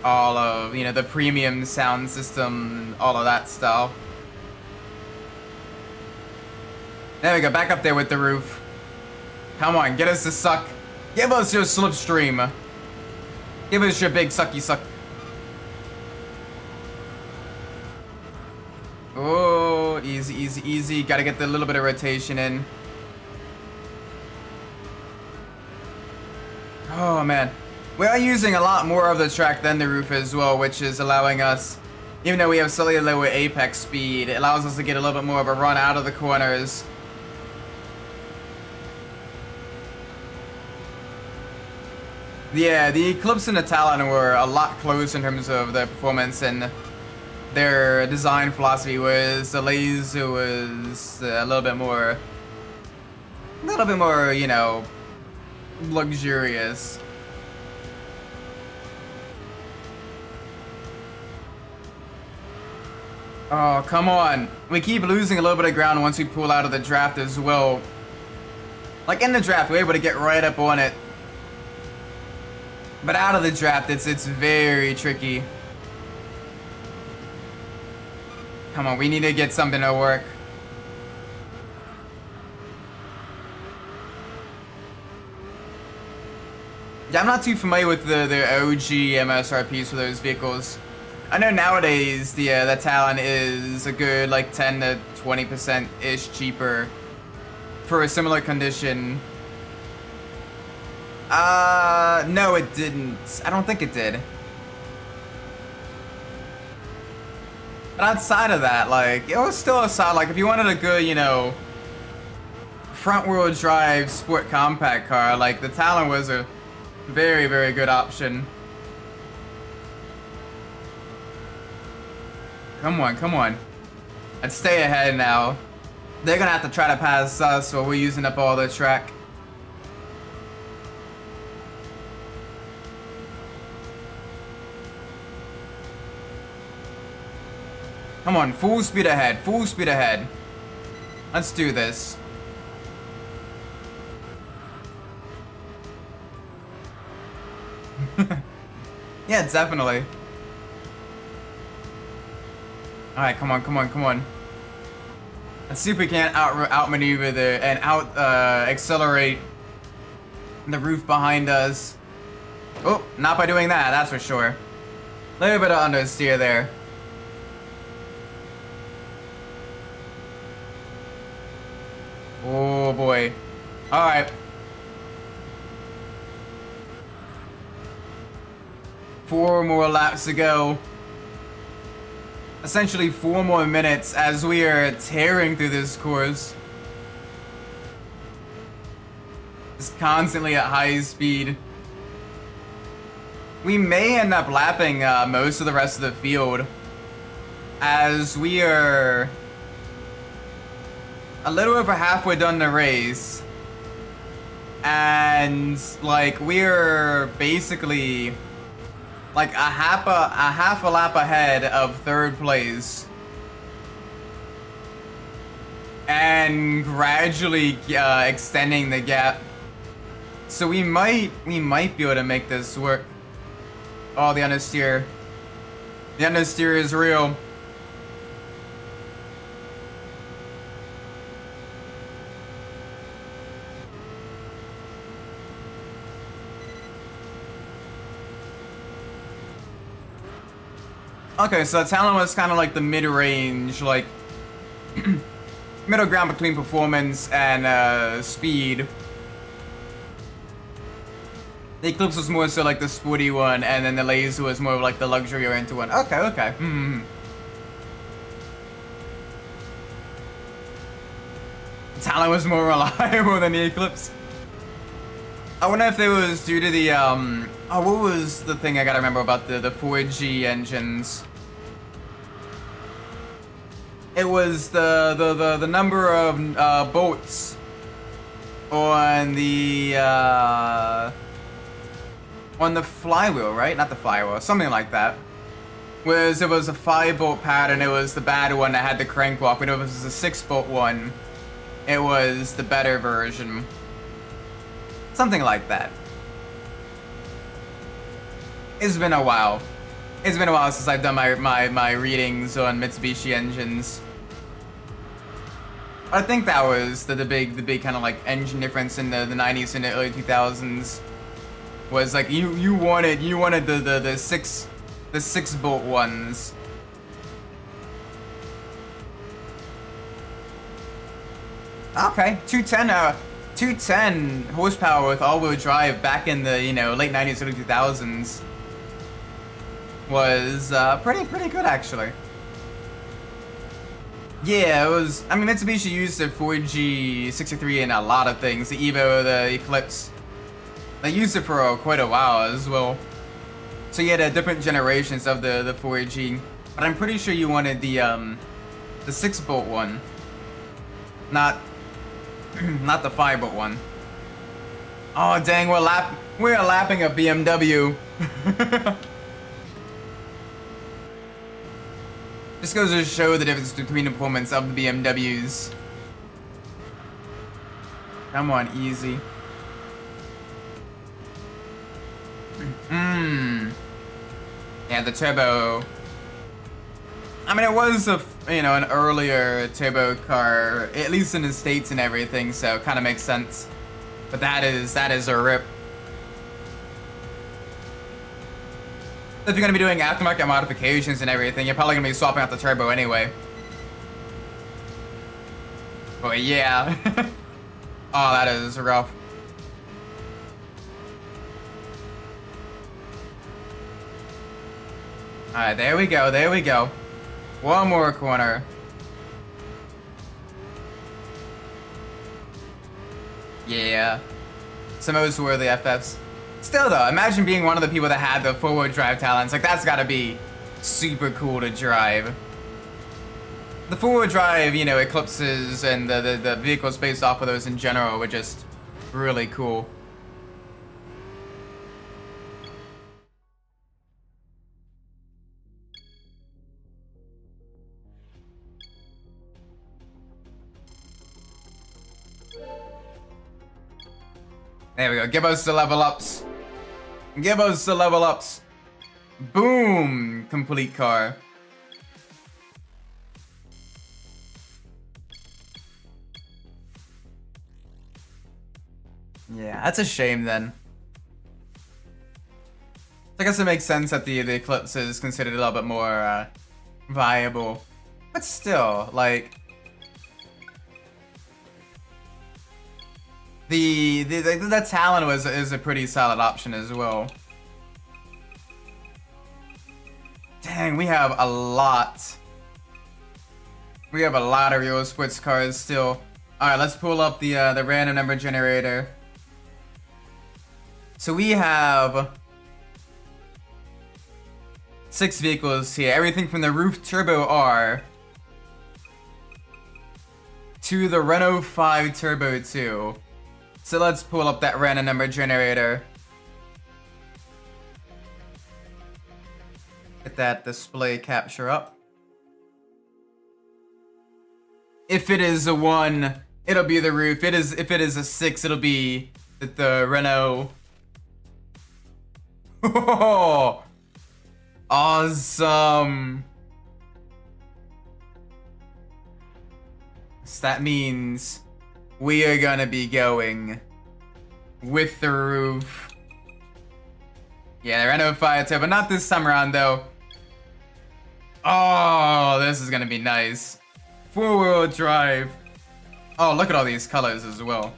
all of, you know, the premium sound system and all of that stuff. There we go, back up there with the roof. Come on, get us to suck. Give us your slipstream. Give us your big sucky suck. Oh, easy, easy, easy. Gotta get the little bit of rotation in. Oh, man. We are using a lot more of the track than the roof as well, which is allowing us, even though we have slightly lower apex speed, it allows us to get a little bit more of a run out of the corners. Yeah, the Eclipse and the Talon were a lot closer in terms of their performance and their design philosophy, whereas the Laser was a little bit more, you know, luxurious. Oh, come on. We keep losing a little bit of ground once we pull out of the draft as well. Like in the draft, we're able to get right up on it. But out of the draft, it's very tricky. Come on, we need to get something to work. Yeah, I'm not too familiar with the OG MSRPs for those vehicles. I know nowadays the Talon is a good like 10 to 20% ish cheaper for a similar condition. No, it didn't. I don't think it did. But outside of that, like, it was still a solid, like, if you wanted a good, you know, front-wheel drive sport compact car, like, the Talon was a very, very good option. Come on, come on. Let's stay ahead now. They're gonna have to try to pass us while we're using up all the track. Come on, full speed ahead, full speed ahead. Let's do this. Yeah, definitely. Alright, come on, come on, come on. Let's see if we can't outmaneuver and accelerate the roof behind us. Oh, not by doing that, that's for sure. A little bit of understeer there. Oh boy. Alright. 4 more laps to go. Essentially 4 more minutes as we are tearing through this course. Just constantly at high speed. We may end up lapping most of the rest of the field as we are a little over halfway done the race. And like we're basically like a half a lap ahead of third place, and gradually extending the gap. So we might be able to make this work. Oh, the understeer. The understeer is real. Okay, so Talon was kind of like the mid-range, like middle ground between performance and speed. The Eclipse was more so like the sporty one, and then the Laser was more of like the luxury-oriented one. Okay, okay. Talon was more reliable than the Eclipse. I wonder if it was due to the oh, what was the thing I gotta remember about the 4G engines? It was the number of bolts on the flywheel, right? Not the flywheel, something like that. Whereas it was a 5-bolt pattern, it was the bad one that had the crank walk. But if it was a 6-bolt one, it was the better version. Something like that. It's been a while. It's been a while since I've done my readings on Mitsubishi engines. I think that was the big kind of like engine difference in the 90s and the early 2000s. Was like you wanted the 6-bolt ones. Okay, 210 horsepower with all-wheel drive back in the, you know, late 90s, early 2000s was pretty good actually. Yeah, it was. I mean, Mitsubishi used their 4G63 in a lot of things. The Evo, the Eclipse. They used it for quite a while as well. So you had different generations of the 4G, but I'm pretty sure you wanted the 6-bolt one, not not the 5-bolt one. Oh dang, we're lapping a BMW. Just goes to show the difference between the performance of the BMWs. Come on, easy. Yeah, the turbo. I mean, it was an earlier turbo car, at least in the States and everything, so it kind of makes sense. But that is a rip. If you're gonna be doing aftermarket modifications and everything, you're probably gonna be swapping out the turbo anyway. But yeah. Oh, that is rough. Alright, there we go, there we go. One more corner. Yeah. Some of us were the FFs. Still though, imagine being one of the people that had the forward drive talents. Like, that's gotta be super cool to drive. The forward drive, eclipses and the vehicles based off of those in general were just really cool. There we go. Give us the level ups. Give us the level ups. Boom! Complete car. Yeah, that's a shame then. I guess it makes sense that the Eclipse is considered a little bit more viable. But still, like... The Talon is a pretty solid option as well. Dang, we have a lot. We have a lot of real sports cars still. Alright, let's pull up the random number generator. So we have 6 vehicles here. Everything from the Roof Turbo R to the Renault 5 Turbo 2. So let's pull up that random number generator. Get that display capture up. If it is a 1, it'll be the Roof. If it is a 6, it'll be the Renault. Oh, awesome. So that means we are gonna be going with the Roof. Yeah, the Renault 5 Turbo, not this time around though. Oh, this is gonna be nice. 4-wheel drive. Oh, look at all these colors as well.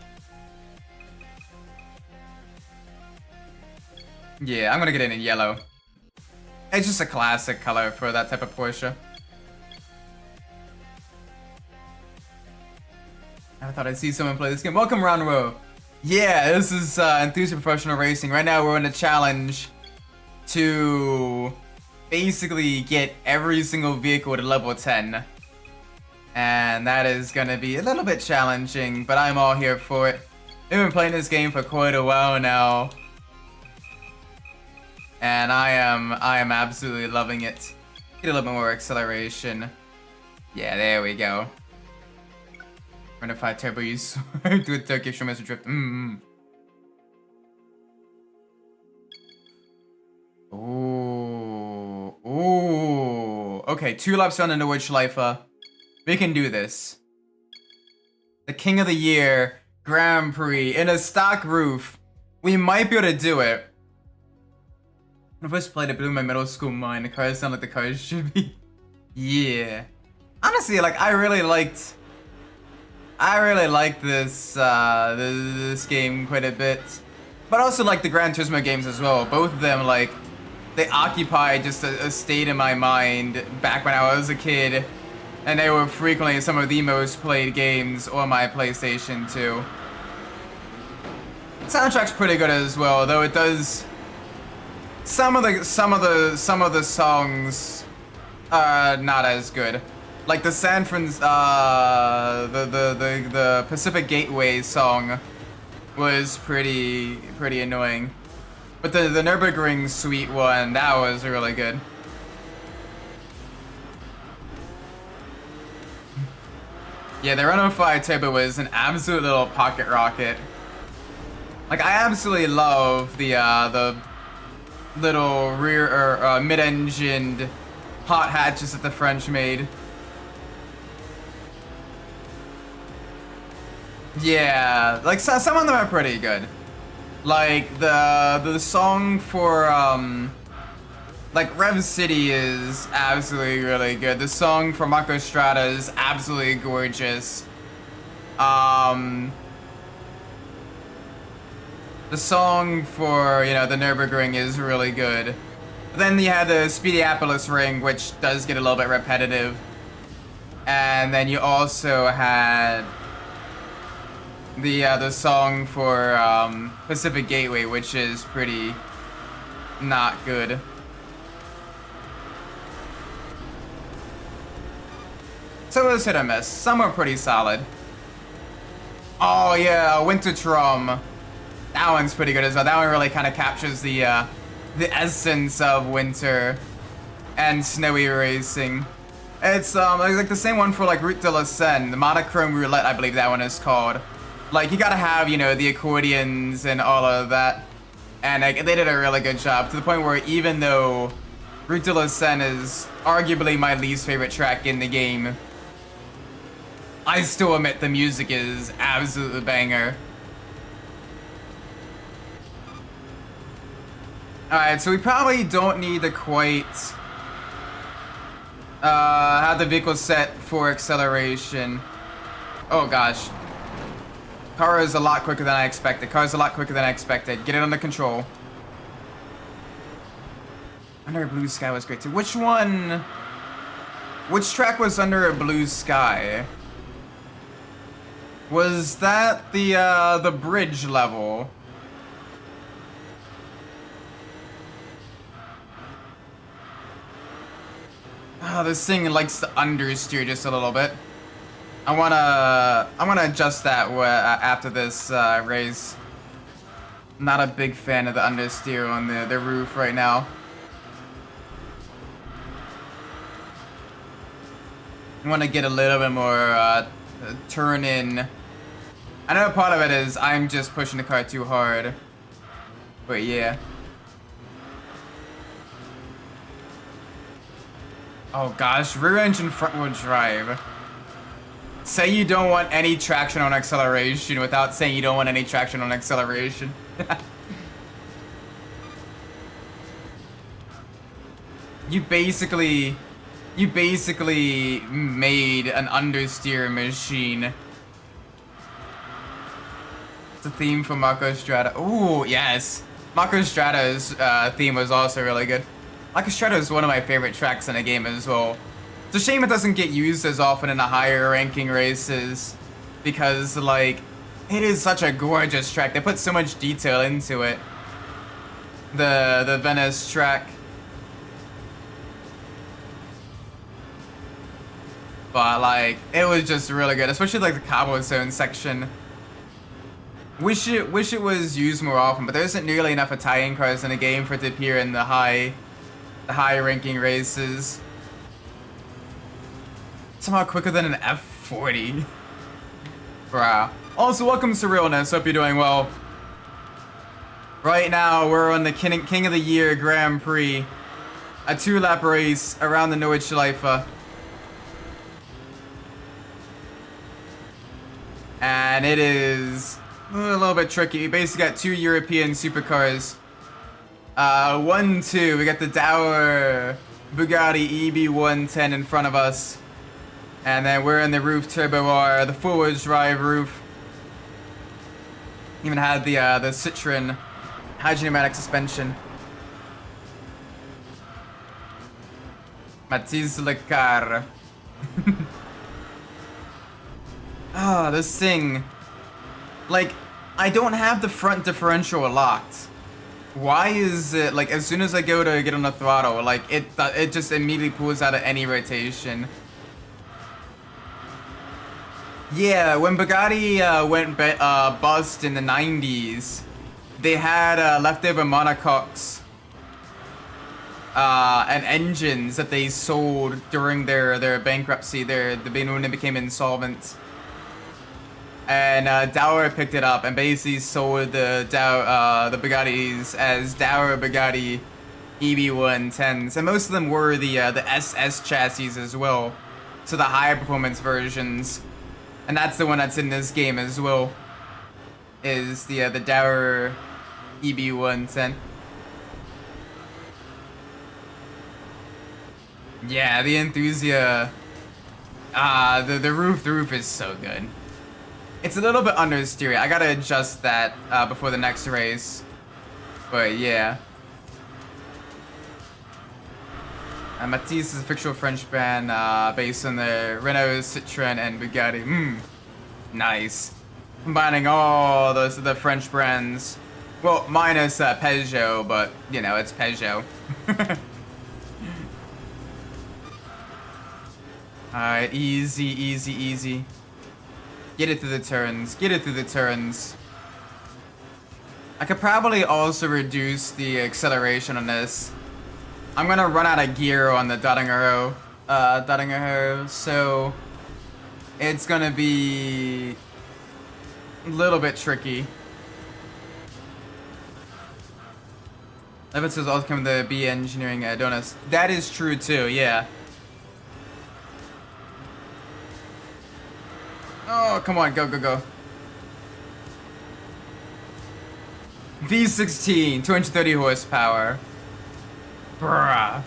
Yeah, I'm gonna get it in yellow. It's just a classic color for that type of Porsche. I thought I'd see someone play this game. Welcome, Ronro. Yeah, this is Enthusia Professional Racing. Right now we're in a challenge to basically get every single vehicle to level 10. And that is gonna be a little bit challenging, but I'm all here for it. We've been playing this game for quite a while now. And I am absolutely loving it. Get a little bit more acceleration. Yeah, there we go. Renault 5 Turbo use do a Turkish Mr. Drift. Ooh. Ooh. Okay, 2 laps on the Nordschleife. We can do this. The King of the Year Grand Prix in a stock Roof. We might be able to do it. When I first played it, blew my middle school mind. The cars sound like the cars should be. Yeah. Honestly, like, I really liked this this game quite a bit. But I also like the Gran Turismo games as well. Both of them, like, they occupy just a state in my mind back when I was a kid. And they were frequently some of the most played games on my PlayStation 2. Soundtrack's pretty good as well, though it does some of the songs are not as good. Like the the Pacific Gateway song was pretty annoying. But the Nürburgring Suite one, that was really good. Yeah, the Renault 5 Turbo was an absolute little pocket rocket. Like, I absolutely love the little rear or mid-engined hot hatches that the French made. Yeah, like some of them are pretty good. Like the song for like Rev City is absolutely really good. The song for Marco Strada is absolutely gorgeous. The song for, you know, the Nürburgring is really good. Then you had the Speediopolis Ring, which does get a little bit repetitive. And then you also had the song for Pacific Gateway, which is pretty not good. So it was hit or miss. Some were pretty solid. Oh yeah, Winter Trom. That one's pretty good as well. That one really kind of captures the essence of winter and snowy racing. It's like the same one for like Route de la Seine, the Monochrome Roulette, I believe that one is called. Like, you gotta have, you know, the accordions and all of that. And like, they did a really good job, to the point where even though Route de la Seine is arguably my least favorite track in the game, I still admit the music is absolutely banger. Alright, so we probably don't need to quite have the vehicle set for acceleration. Oh gosh. Car is a lot quicker than I expected. Car's a lot quicker than I expected. Get it under control. Under a Blue Sky was great too. Which one? Which track was Under a Blue Sky? Was that the bridge level? Oh, this thing likes to understeer just a little bit. I wanna adjust that after this race. I'm not a big fan of the understeer on the roof right now. I want to get a little bit more turn in. I know part of it is I'm just pushing the car too hard, but yeah. Oh gosh, rear engine front wheel drive. Say you don't want any traction on acceleration without saying you don't want any traction on acceleration. You basically made an understeer machine. It's a theme for Marco Strada. Ooh, yes. Marco Strada's theme was also really good. Marco Strada is one of my favorite tracks in the game as well. It's a shame it doesn't get used as often in the higher ranking races, because like, it is such a gorgeous track. They put so much detail into it. The Venice track. But like, it was just really good, especially like the cobblestone section. Wish it was used more often, but there isn't nearly enough Italian cars in the game for it to appear in the high ranking races. Somehow quicker than an F40. Wow. Also, welcome to Realness. Hope you're doing well. Right now, we're on the King of the Year Grand Prix. A 2-lap race around the Nordschleife. And it is a little bit tricky. We basically got 2 European supercars. 1-2. We got the Dower Bugatti EB110 in front of us. And then we're in the roof Turbo R, the four-wheel drive roof. Even had the Citroen hydropneumatic suspension. Matiz le car. Ah, this thing. Like, I don't have the front differential locked. Why is it, like, as soon as I go to get on the throttle, like, it just immediately pulls out of any rotation? Yeah, when Bugatti went bust in the 90s, they had leftover monocoques and engines that they sold during their bankruptcy, when they became insolvent. And Dower picked it up and basically sold the Bugattis as Dower Bugatti EB110s, and most of them were the SS chassis as well, so the higher performance versions, and that's the one that's in this game as well, is the Dower EB110. Yeah, the Enthusia. The roof is so good. It's a little bit understeer. I gotta adjust that before the next race. But yeah. Matisse is a fictional French brand based on the Renault, Citroën, and Bugatti. Nice. Combining all those the French brands. Well, minus Peugeot, but you know, it's Peugeot. Alright, easy, easy, easy. Get it through the turns. Get it through the turns. I could probably also reduce the acceleration on this. I'm gonna run out of gear on the Dottinger, so it's gonna be a little bit tricky. Levitt says also come to be engineering donuts. That is true too, yeah. Oh, come on, go, go, go. V16, 230 horsepower. Bruh.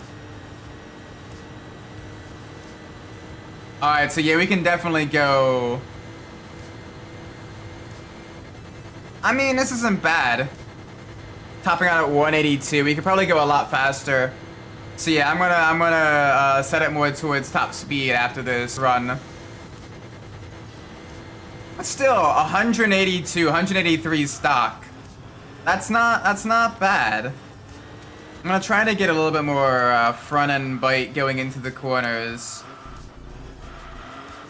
Alright, so yeah, we can definitely go. I mean, this isn't bad. Topping out at 182, we could probably go a lot faster. So yeah, I'm gonna set it more towards top speed after this run. But still, 182, 183 stock. That's not bad. I'm gonna try to get a little bit more front end bite going into the corners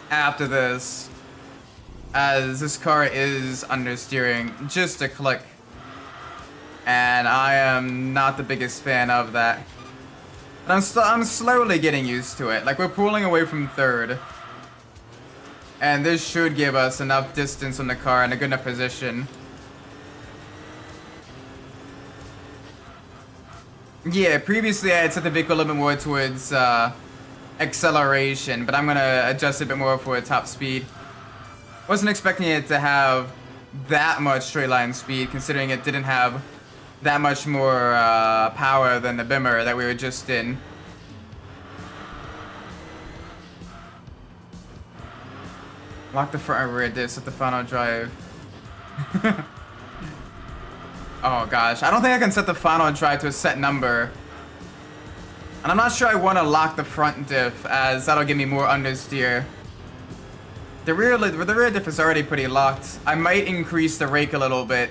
after this, as this car is understeering just a click, and I am not the biggest fan of that. But I'm slowly getting used to it. Like, we're pulling away from third. And this should give us enough distance on the car and a good enough position. Yeah, previously I had set the vehicle a little bit more towards acceleration, but I'm gonna adjust it a bit more for top speed. Wasn't expecting it to have that much straight line speed, considering it didn't have that much more power than the Bimmer that we were just in. Lock the front and rear discs at the final drive. Oh gosh, I don't think I can set the final drive to a set number. And I'm not sure I want to lock the front diff, as that'll give me more understeer. The rear diff is already pretty locked. I might increase the rake a little bit,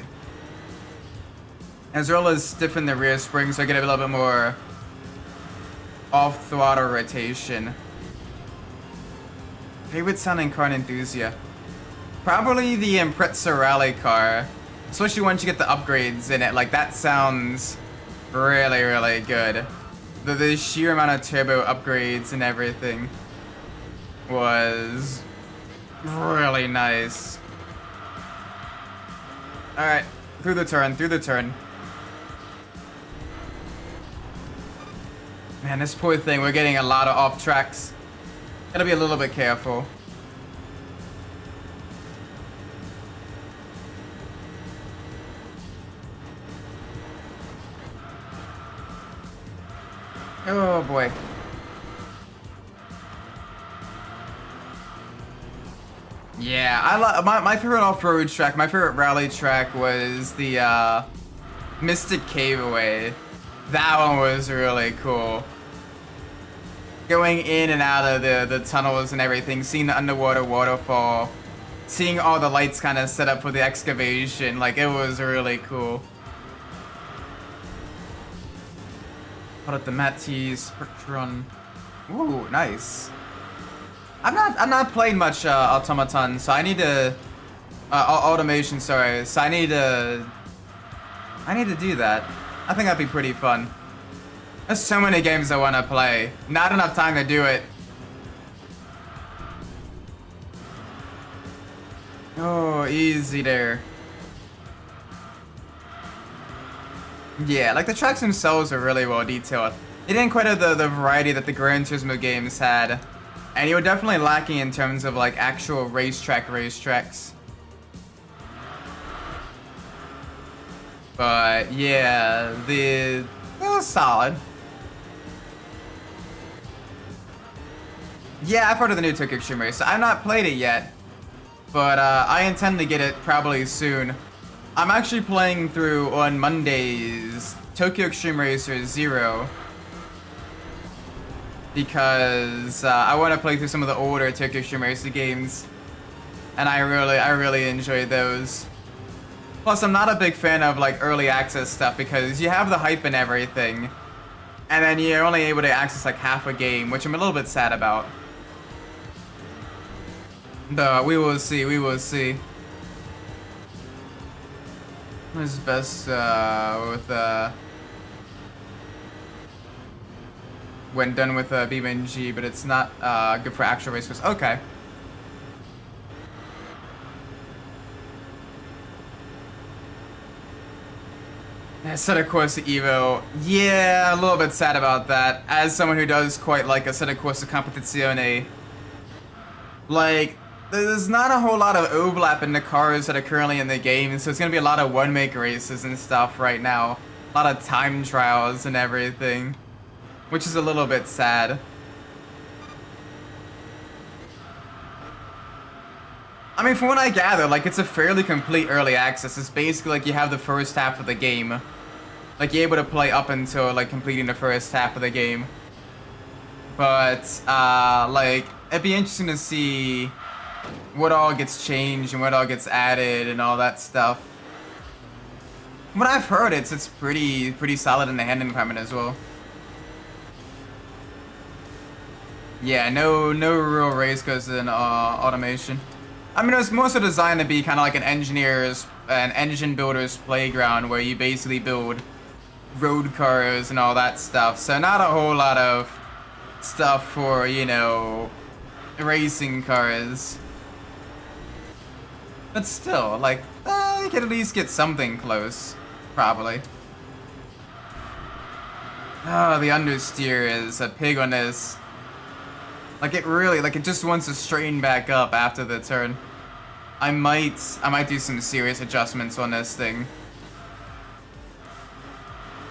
as well as stiffen the rear spring so I get a little bit more off-throttle rotation. Favorite sounding car in Enthusia? Probably the Impreza rally car. Especially once you get the upgrades in it. Like, that sounds really, really good. The sheer amount of turbo upgrades and everything was really nice. Alright, through the turn, through the turn. Man, this poor thing, we're getting a lot of off tracks. Gotta be a little bit careful. Oh boy. Yeah, my favorite off-road track, my favorite rally track was the Mystic Caveaway. That one was really cool. Going in and out of the tunnels and everything, seeing the underwater waterfall seeing all the lights kind of set up for the excavation, like it was really cool. Put up the Matty Spectron. Ooh, nice. I'm not playing much automaton, so I need to automation. Sorry, so I need to do that. I think that'd be pretty fun. There's so many games I want to play. Not enough time to do it. Oh, easy there. Yeah, like the tracks themselves are really well detailed. It didn't quite have the variety that the Gran Turismo games had. And you were definitely lacking in terms of like actual racetracks. But yeah, it was solid. Yeah, I've heard of the new Tokyo Extreme Race. I've not played it yet, but I intend to get it probably soon. I'm actually playing through on Mondays Tokyo Extreme Racer 0 because I want to play through some of the older Tokyo Extreme Racer games, and I really enjoyed those. Plus, I'm not a big fan of like early access stuff because you have the hype and everything, and then you're only able to access like half a game, which I'm a little bit sad about. But we will see. We will see. What's best with when done with BeamNG, but it's not good for actual race course. Okay. Assetto Corsa Evo. Yeah, a little bit sad about that. As someone who does quite like Assetto Corsa Competizione, like, there's not a whole lot of overlap in the cars that are currently in the game, so it's gonna be a lot of one-make races and stuff right now. A lot of time trials and everything, which is a little bit sad. I mean, from what I gather, like, it's a fairly complete early access. It's basically like you have the first half of the game. Like, you're able to play up until, like, completing the first half of the game. But, like, it'd be interesting to see what all gets changed and what all gets added and all that stuff. From what I've heard, it's pretty solid in the handling department as well. Yeah, no real race goes in automation. I mean, it was more so designed to be kind of like an engine builder's playground where you basically build road cars and all that stuff. So not a whole lot of stuff for, you know, racing cars. But still, like, you could at least get something close, probably. Oh, the understeer is a pig on this. Like, it just wants to straighten back up after the turn. I might do some serious adjustments on this thing.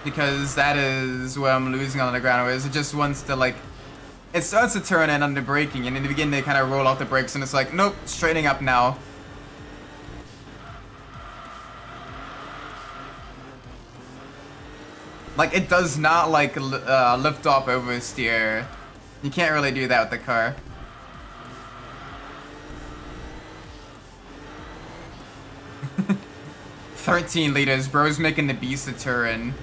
Because that is where I'm losing on the ground, whereas it just wants to, like, it starts to turn in under braking, and in the beginning they kind of roll off the brakes, and it's like, nope, straightening up now. Like, it does not, like, lift off oversteer. You can't really do that with the car. $13 liters, bro's making the beast a turn.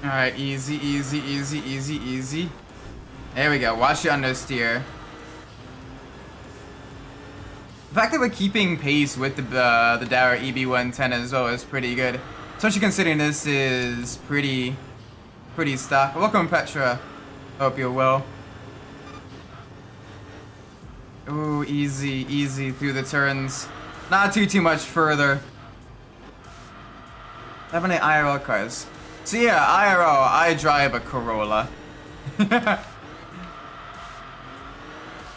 Alright, easy, easy, easy, easy, easy. There we go, watch the understeer. The fact that we're keeping pace with the Dower EB110 as well is pretty good. Especially considering this is pretty stock. Welcome, Petra. Hope you're well. Ooh, easy, easy through the turns. Not too much further. Have any IRL cars? So yeah, IRL, I drive a Corolla.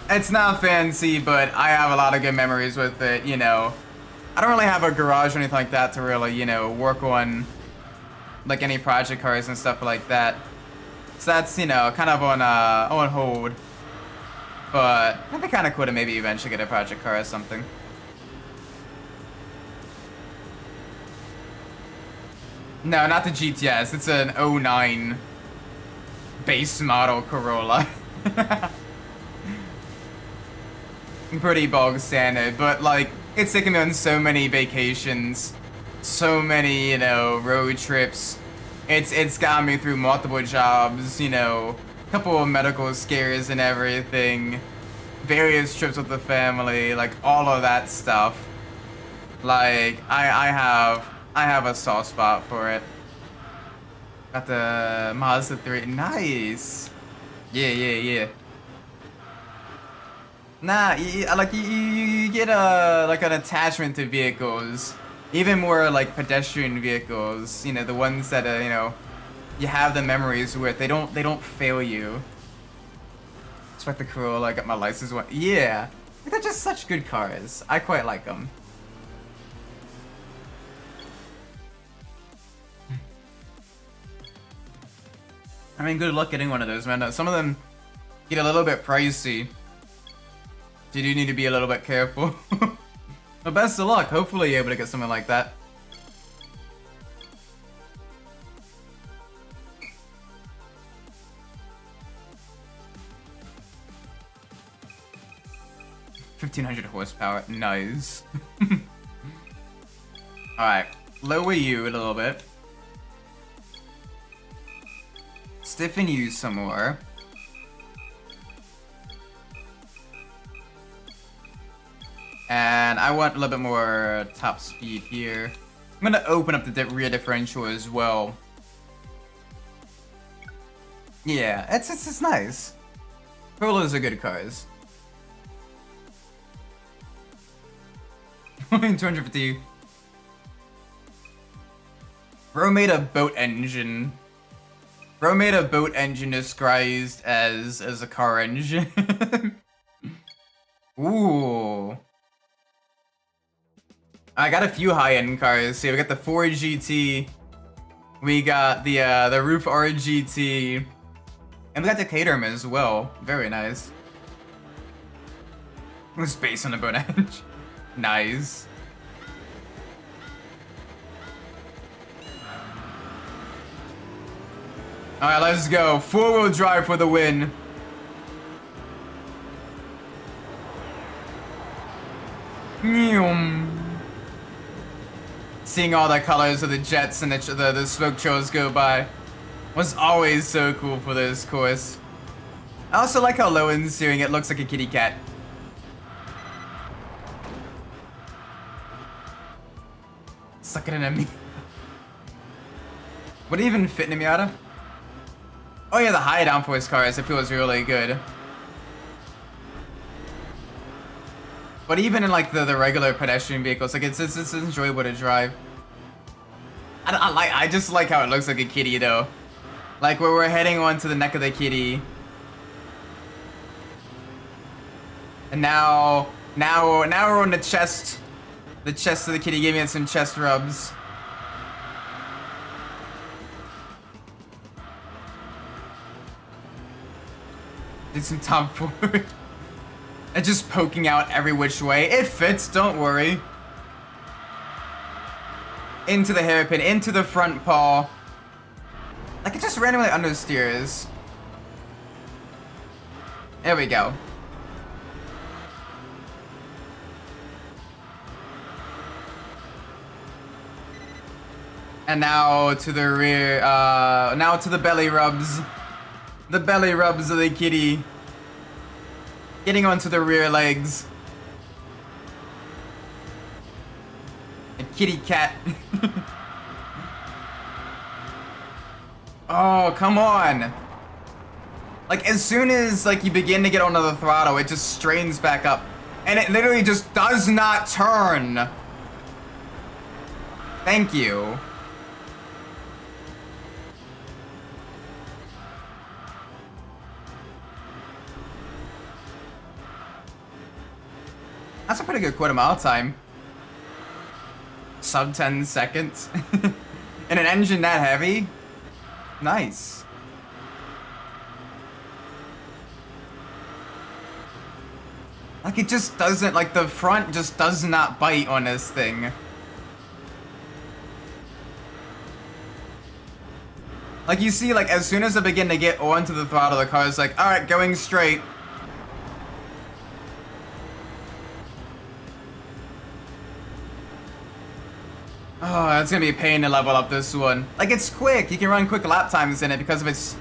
It's not fancy, but I have a lot of good memories with it, you know. I don't really have a garage or anything like that to really, you know, work on, like, any project cars and stuff like that. So that's, you know, kind of on hold. But it'd be kind of cool to maybe eventually get a project car or something. No, not the GTS. It's an 09 base model Corolla. Pretty bog standard, but like, it's taken me on so many vacations, so many, you know, road trips. It's got me through multiple jobs, you know, a couple of medical scares and everything, various trips with the family, like all of that stuff. Like, I have a soft spot for it. Got the Mazda 3. Nice. Yeah. Nah, you get a like an attachment to vehicles, even more like pedestrian vehicles. You know, the ones that you know, you have the memories with. They don't fail you. Expect the Corolla. I got my license one. Yeah, they're just such good cars. I quite like them. I mean, good luck getting one of those, man. Some of them get a little bit pricey. You do need to be a little bit careful. But best of luck. Hopefully you're able to get something like that. $1,500 horsepower. Nice. Alright. Lower you a little bit. Stiffen you some more. And I want a little bit more top speed here. I'm gonna open up the rear differential as well. Yeah, it's nice. Corollas are good cars. 250. Bro made a boat engine. Bro made a boat engine disguised as a car engine. Ooh. I got a few high-end cars. So we got the Ford GT, we got the Roof RGT, and we got the Caterham as well. Very nice. It was based on the boat engine. Nice. All right, let's go. 4-wheel drive for the win. Seeing all the colors of the jets and the smoke trails go by was always so cool for this course. I also like how low in steering it looks like a kitty cat. Suck it in at me. Would it even fit in a Miata? Oh yeah, the high downforce cars, it feels really good. But even in like the regular pedestrian vehicles, like it's enjoyable to drive. I just like how it looks like a kitty though. Like where we're heading on to the neck of the kitty. And now we're on the chest. The chest of the kitty, giving it some chest rubs. Did some top forward. And just poking out every which way. It fits, don't worry. Into the hairpin, into the front paw. Like it just randomly understeers. There we go. And now to the rear, now to the belly rubs. The belly rubs of the kitty. Getting onto the rear legs. A kitty cat. Oh, come on. Like, as soon as, like, you begin to get onto the throttle, it just strains back up. And it literally just does not turn. Thank you. That's a pretty good quarter mile time. Sub 10 seconds. And an engine that heavy? Nice. Like it just doesn't, like the front just does not bite on this thing. Like you see, like as soon as I begin to get onto the throttle, the car is like, all right, going straight. Oh, that's gonna be a pain to level up this one. Like it's quick, you can run quick lap times in it because of its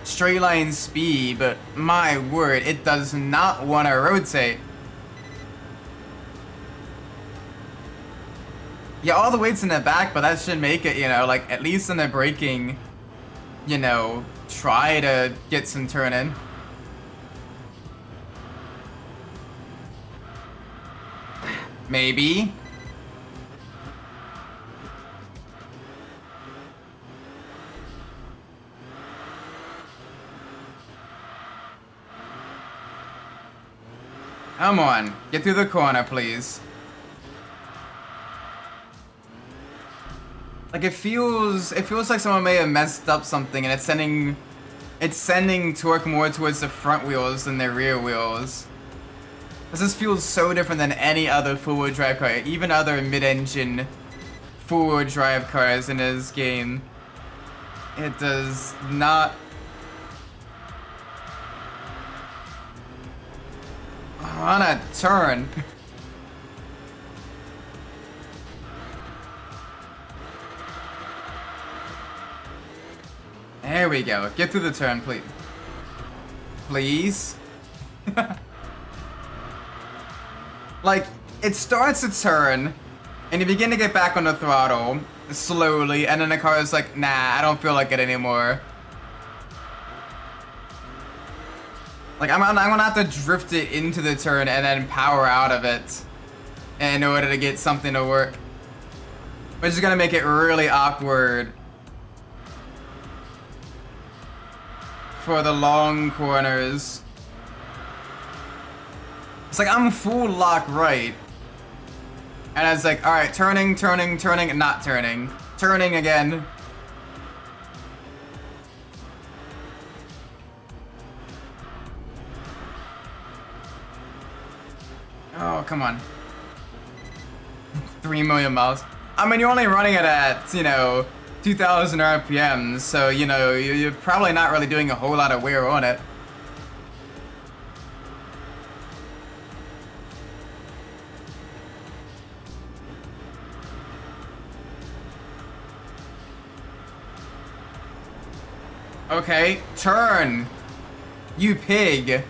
straight line speed, but my word, it does not want to rotate. Yeah, all the weight's in the back, but that should make it, you know, like at least in the braking, you know, try to get some turn in. Maybe. Come on, get through the corner, please. Like it feels like someone may have messed up something and it's sending torque more towards the front wheels than the rear wheels. This feels so different than any other four-wheel drive car, even other mid-engine four-wheel drive cars in this game. It does not. On a turn. There we go. Get through the turn, please. Please? Like, it starts a turn, and you begin to get back on the throttle, slowly, and then the car is like, nah, I don't feel like it anymore. Like, I'm gonna have to drift it into the turn and then power out of it in order to get something to work. Which is gonna make it really awkward for the long corners. It's like I'm full lock right. And it's like, alright, turning, and not turning. Turning again. Oh, come on. 3 million miles. I mean, you're only running it at, you know, 2,000 RPMs, so, you know, you're probably not really doing a whole lot of wear on it. Okay, turn! You pig!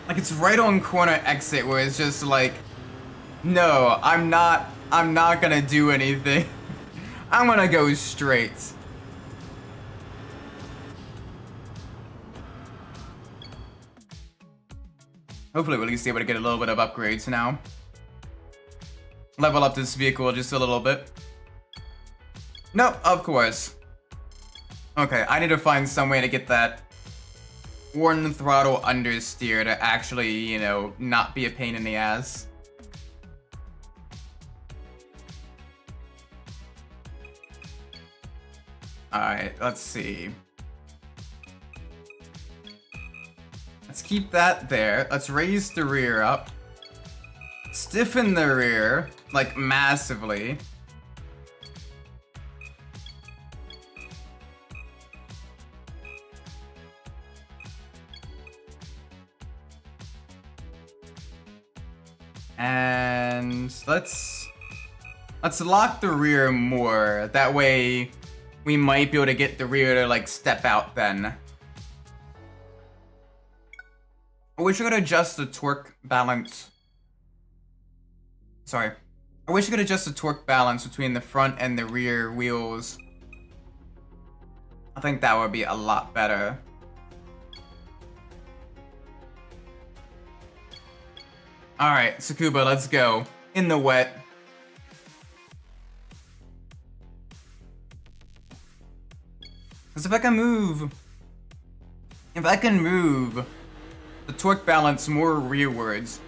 Like, it's right on corner exit where it's just like, no, I'm not gonna do anything. I'm gonna go straight. Hopefully we'll at least be able to get a little bit of upgrades now. Level up this vehicle just a little bit. No, of course. Okay, I need to find some way to get that one throttle understeer to actually, you know, not be a pain in the ass. Alright, let's see. Let's keep that there. Let's raise the rear up. Stiffen the rear, like, massively. And let's lock the rear more. That way we might be able to get the rear to like step out then. I wish I could adjust the torque balance. Sorry. I wish I could adjust the torque balance between the front and the rear wheels. I think that would be a lot better. Alright, Tsukuba, let's go. In the wet. Because if I can move the torque balance more rearwards,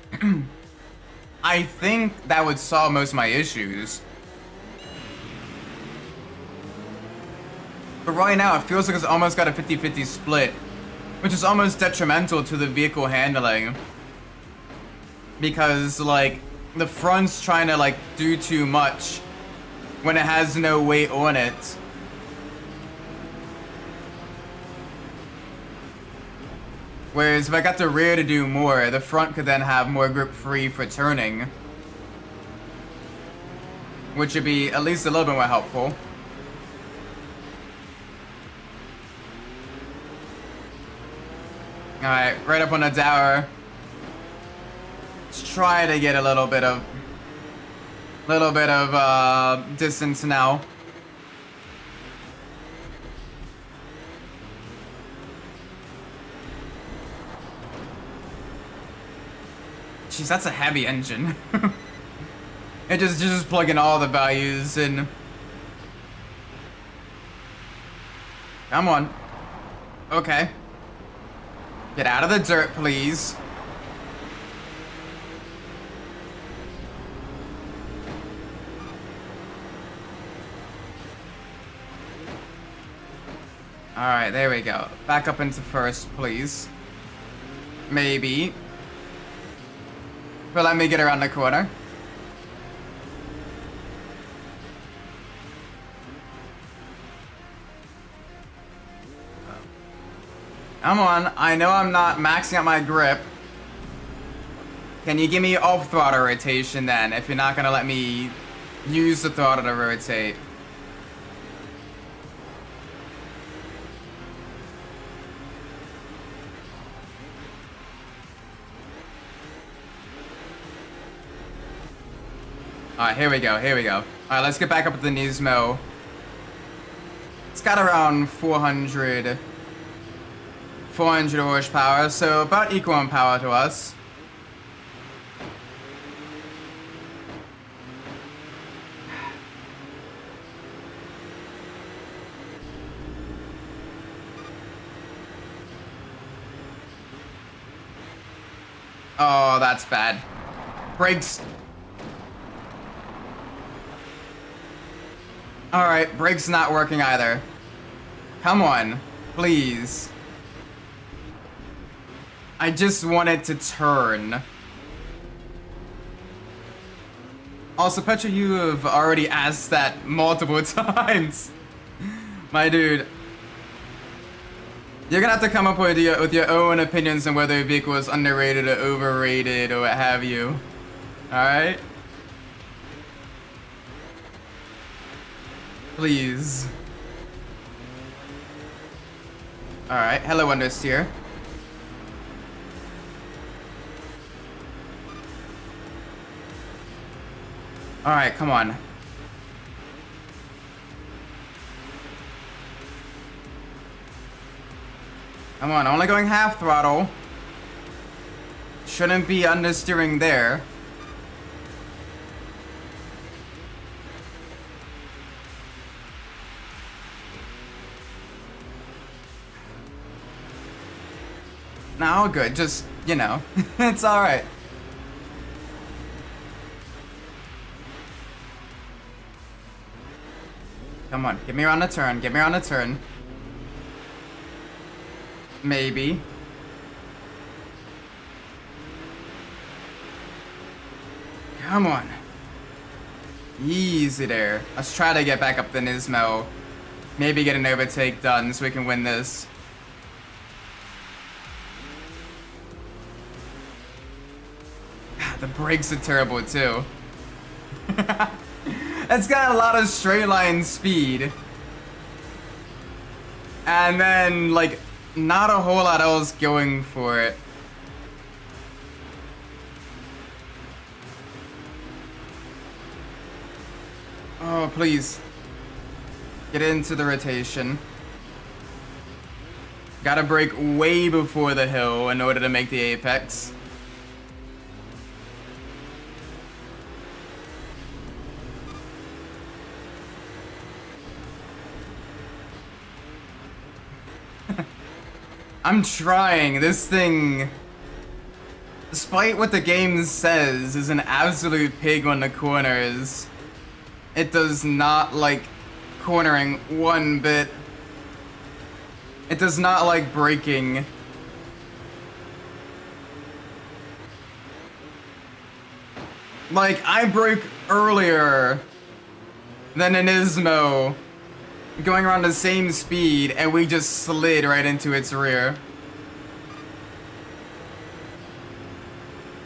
I think that would solve most of my issues. But right now, it feels like it's almost got a 50-50 split, which is almost detrimental to the vehicle handling. Because, like, the front's trying to like do too much when it has no weight on it. Whereas if I got the rear to do more, the front could then have more grip free for turning. Which would be at least a little bit more helpful. Alright, right up on the tower. Let's try to get a little bit of distance now. Jeez, that's a heavy engine. It just plugging all the values in. Come on. Okay. Get out of the dirt, please. Alright, there we go. Back up into first, please. Maybe. But let me get around the corner. Come on, I know I'm not maxing out my grip. Can you give me off throttle rotation then, if you're not gonna let me use the throttle to rotate? Alright, here we go, here we go. Alright, let's get back up to the Nismo. It's got around 400 horsepower, so about equal in power to us. Oh, that's bad. Brakes. Alright, brakes not working either. Come on, please. I just wanted to turn. Also, Petra, you have already asked that multiple times. My dude. You're gonna have to come up with your own opinions on whether a vehicle is underrated or overrated or what have you. Alright? Please. Alright, hello understeer. Alright, come on. Come on, only going half throttle. Shouldn't be understeering there. No, all good, just, you know, it's alright. Come on, get me around the turn, get me around the turn. Maybe. Come on. Easy there. Let's try to get back up the Nismo. Maybe get an overtake done so we can win this. The brakes are terrible too. It's got a lot of straight line speed. And then, like, not a whole lot else going for it. Oh, please. Get into the rotation. Gotta brake way before the hill in order to make the apex. I'm trying. This thing, despite what the game says, is an absolute pig on the corners. It does not like cornering one bit. It does not like braking. Like, I broke earlier than an Ismo going around the same speed, and we just slid right into its rear.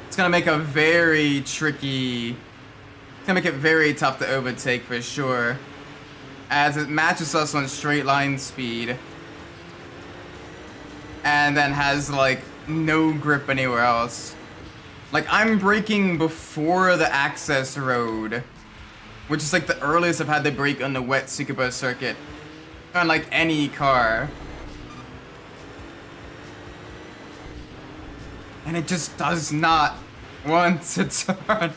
It's gonna make a very tricky... It's gonna make it very tough to overtake for sure, as it matches us on straight line speed, and then has, like, no grip anywhere else. Like, I'm braking before the access road, which is like the earliest I've had to brake on the wet Tsukuba circuit on like any car. And it just does not want to turn.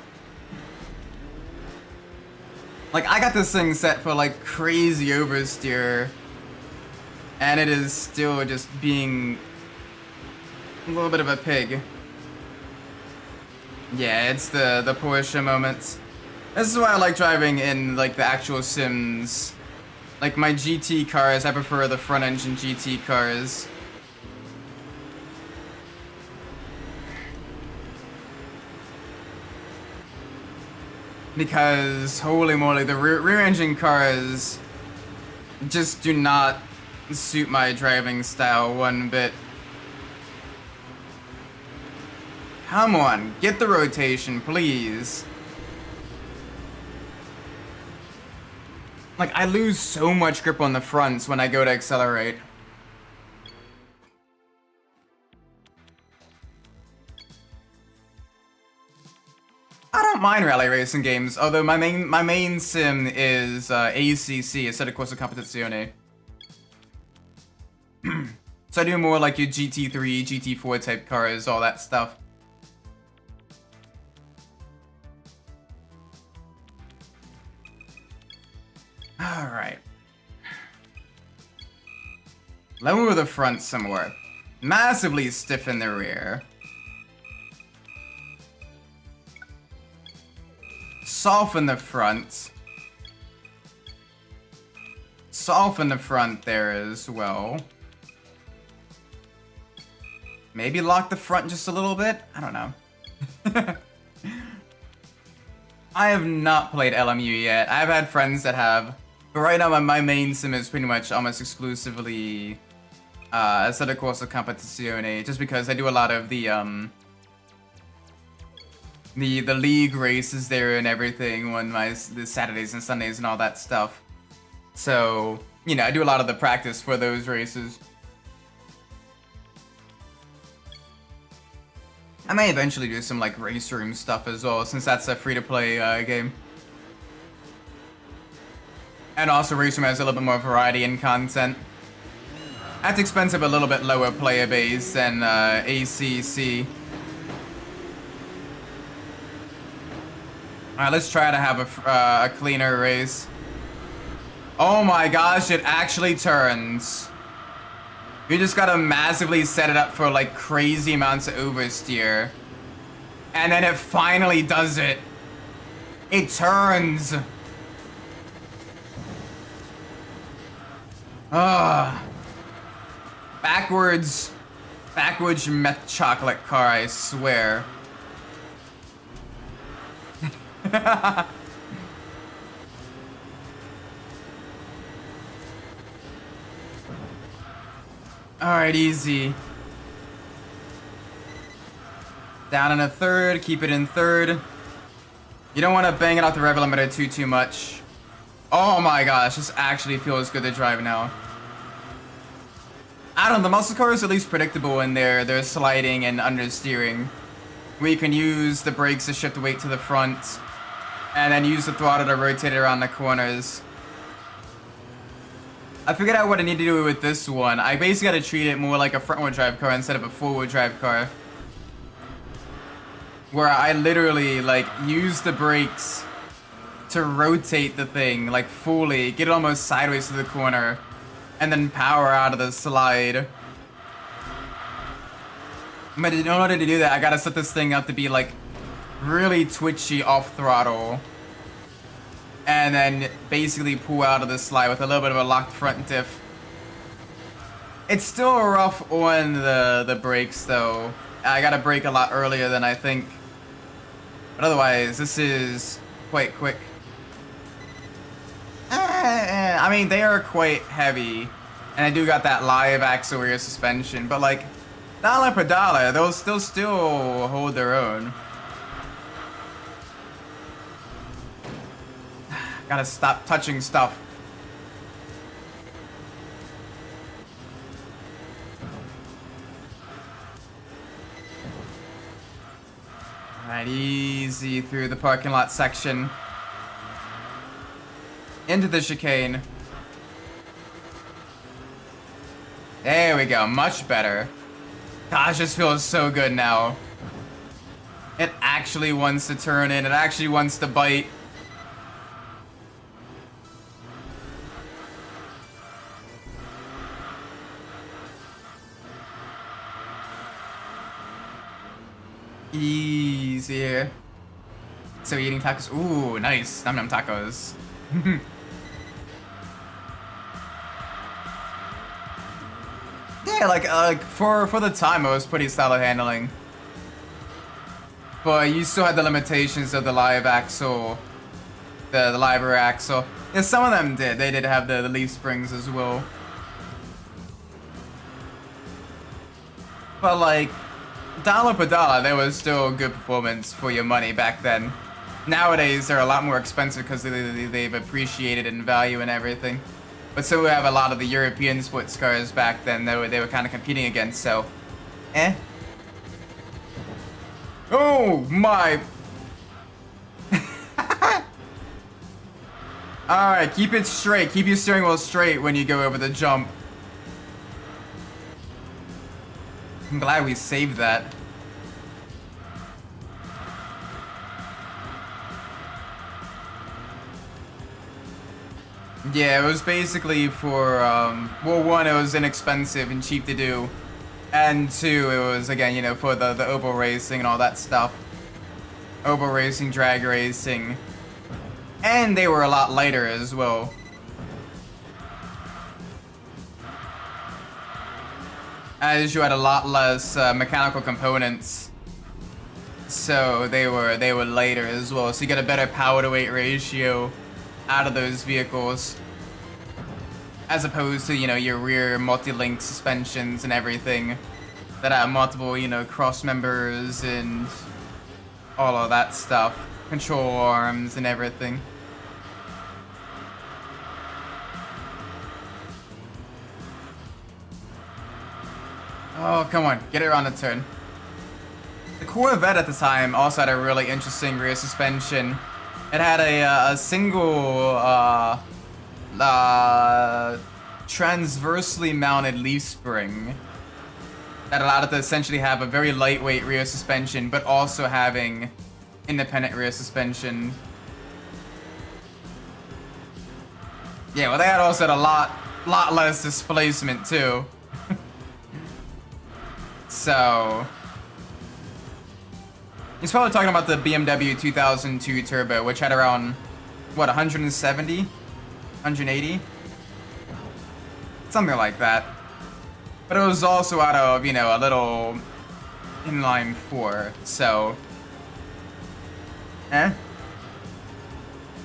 Like, I got this thing set for like crazy oversteer, and it is still just being a little bit of a pig. Yeah, it's the Porsche moments. This is why I like driving in like the actual sims. Like my GT cars, I prefer the front engine GT cars. Because, holy moly, the rear engine cars just do not suit my driving style one bit. Come on, get the rotation, please. Like, I lose so much grip on the fronts when I go to accelerate. I don't mind rally racing games, although my main sim is ACC, Assetto Corsa Competizione. So I do more like your GT3, GT4 type cars, all that stuff. Alright. Lower the front some more. Massively stiffen the rear. Soften the front. Soften the front there as well. Maybe lock the front just a little bit? I don't know. I have not played LMU yet. I've had friends that have. But right now my main sim is pretty much almost exclusively Assetto Corsa Competizione, just because I do a lot of the league races there and everything on the Saturdays and Sundays and all that stuff. So, you know, I do a lot of the practice for those races. I may eventually do some like race room stuff as well, since that's a free-to-play game. And also race room has a little bit more variety in content. That's expensive, a little bit lower player base than ACC. Alright, let's try to have a cleaner race. Oh my gosh, it actually turns. You just gotta massively set it up for like crazy amounts of oversteer. And then it finally does it. It turns. Backwards meth chocolate car, I swear. Alright, easy. Down in a third, keep it in third. You don't want to bang it off the rev limiter too much. Oh my gosh, this actually feels good to drive now. I don't know, the muscle car is at least predictable in their sliding and understeering, where you can use the brakes to shift the weight to the front, and then use the throttle to rotate it around the corners. I figured out what I need to do with this one. I basically got to treat it more like a front-wheel drive car instead of a four-wheel drive car, where I literally like use the brakes to rotate the thing like fully, get it almost sideways to the corner, and then power out of the slide. But in order to do that, I gotta set this thing up to be like really twitchy off throttle, and then basically pull out of the slide with a little bit of a locked front diff. It's still rough on the brakes though. I gotta brake a lot earlier than I think. But otherwise, this is quite quick. I mean, they are quite heavy. And I do got that live axle rear suspension. But like, dollar per dollar, they'll still hold their own. Gotta stop touching stuff. Alright, easy through the parking lot section. Into the chicane. There we go, much better. Gosh, this feels so good now. It actually wants to turn in, it actually wants to bite. Easier. So eating tacos. Ooh, nice. Num num tacos. Yeah, like for the time, it was pretty solid handling. But you still had the limitations of the live axle, the livery axle. Yeah, some of them did. They did have the leaf springs as well. But like, dollar per dollar, there was still good performance for your money back then. Nowadays, they're a lot more expensive because they've appreciated in value and everything. But so we have a lot of the European sports cars back then that they were kind of competing against, so... Oh, my... Alright, keep it straight. Keep your steering wheel straight when you go over the jump. I'm glad we saved that. Yeah, it was basically for, well, one, it was inexpensive and cheap to do. And two, it was, again, you know, for the oval racing and all that stuff. Oval racing, drag racing. And they were a lot lighter as well. As you had a lot less mechanical components. So they were lighter as well. So you get a better power to weight ratio out of those vehicles, as opposed to, you know, your rear multi-link suspensions and everything that have multiple, you know, cross members and all of that stuff, control arms and everything. Oh, come on, get it on the turn. The Corvette at the time also had a really interesting rear suspension. It had a single transversely mounted leaf spring that allowed it to essentially have a very lightweight rear suspension, but also having independent rear suspension. Yeah, well, they had also had a lot less displacement too. So. He's probably talking about the BMW 2002 Turbo, which had around, what, 170? 180? Something like that. But it was also out of, you know, a little inline 4, so...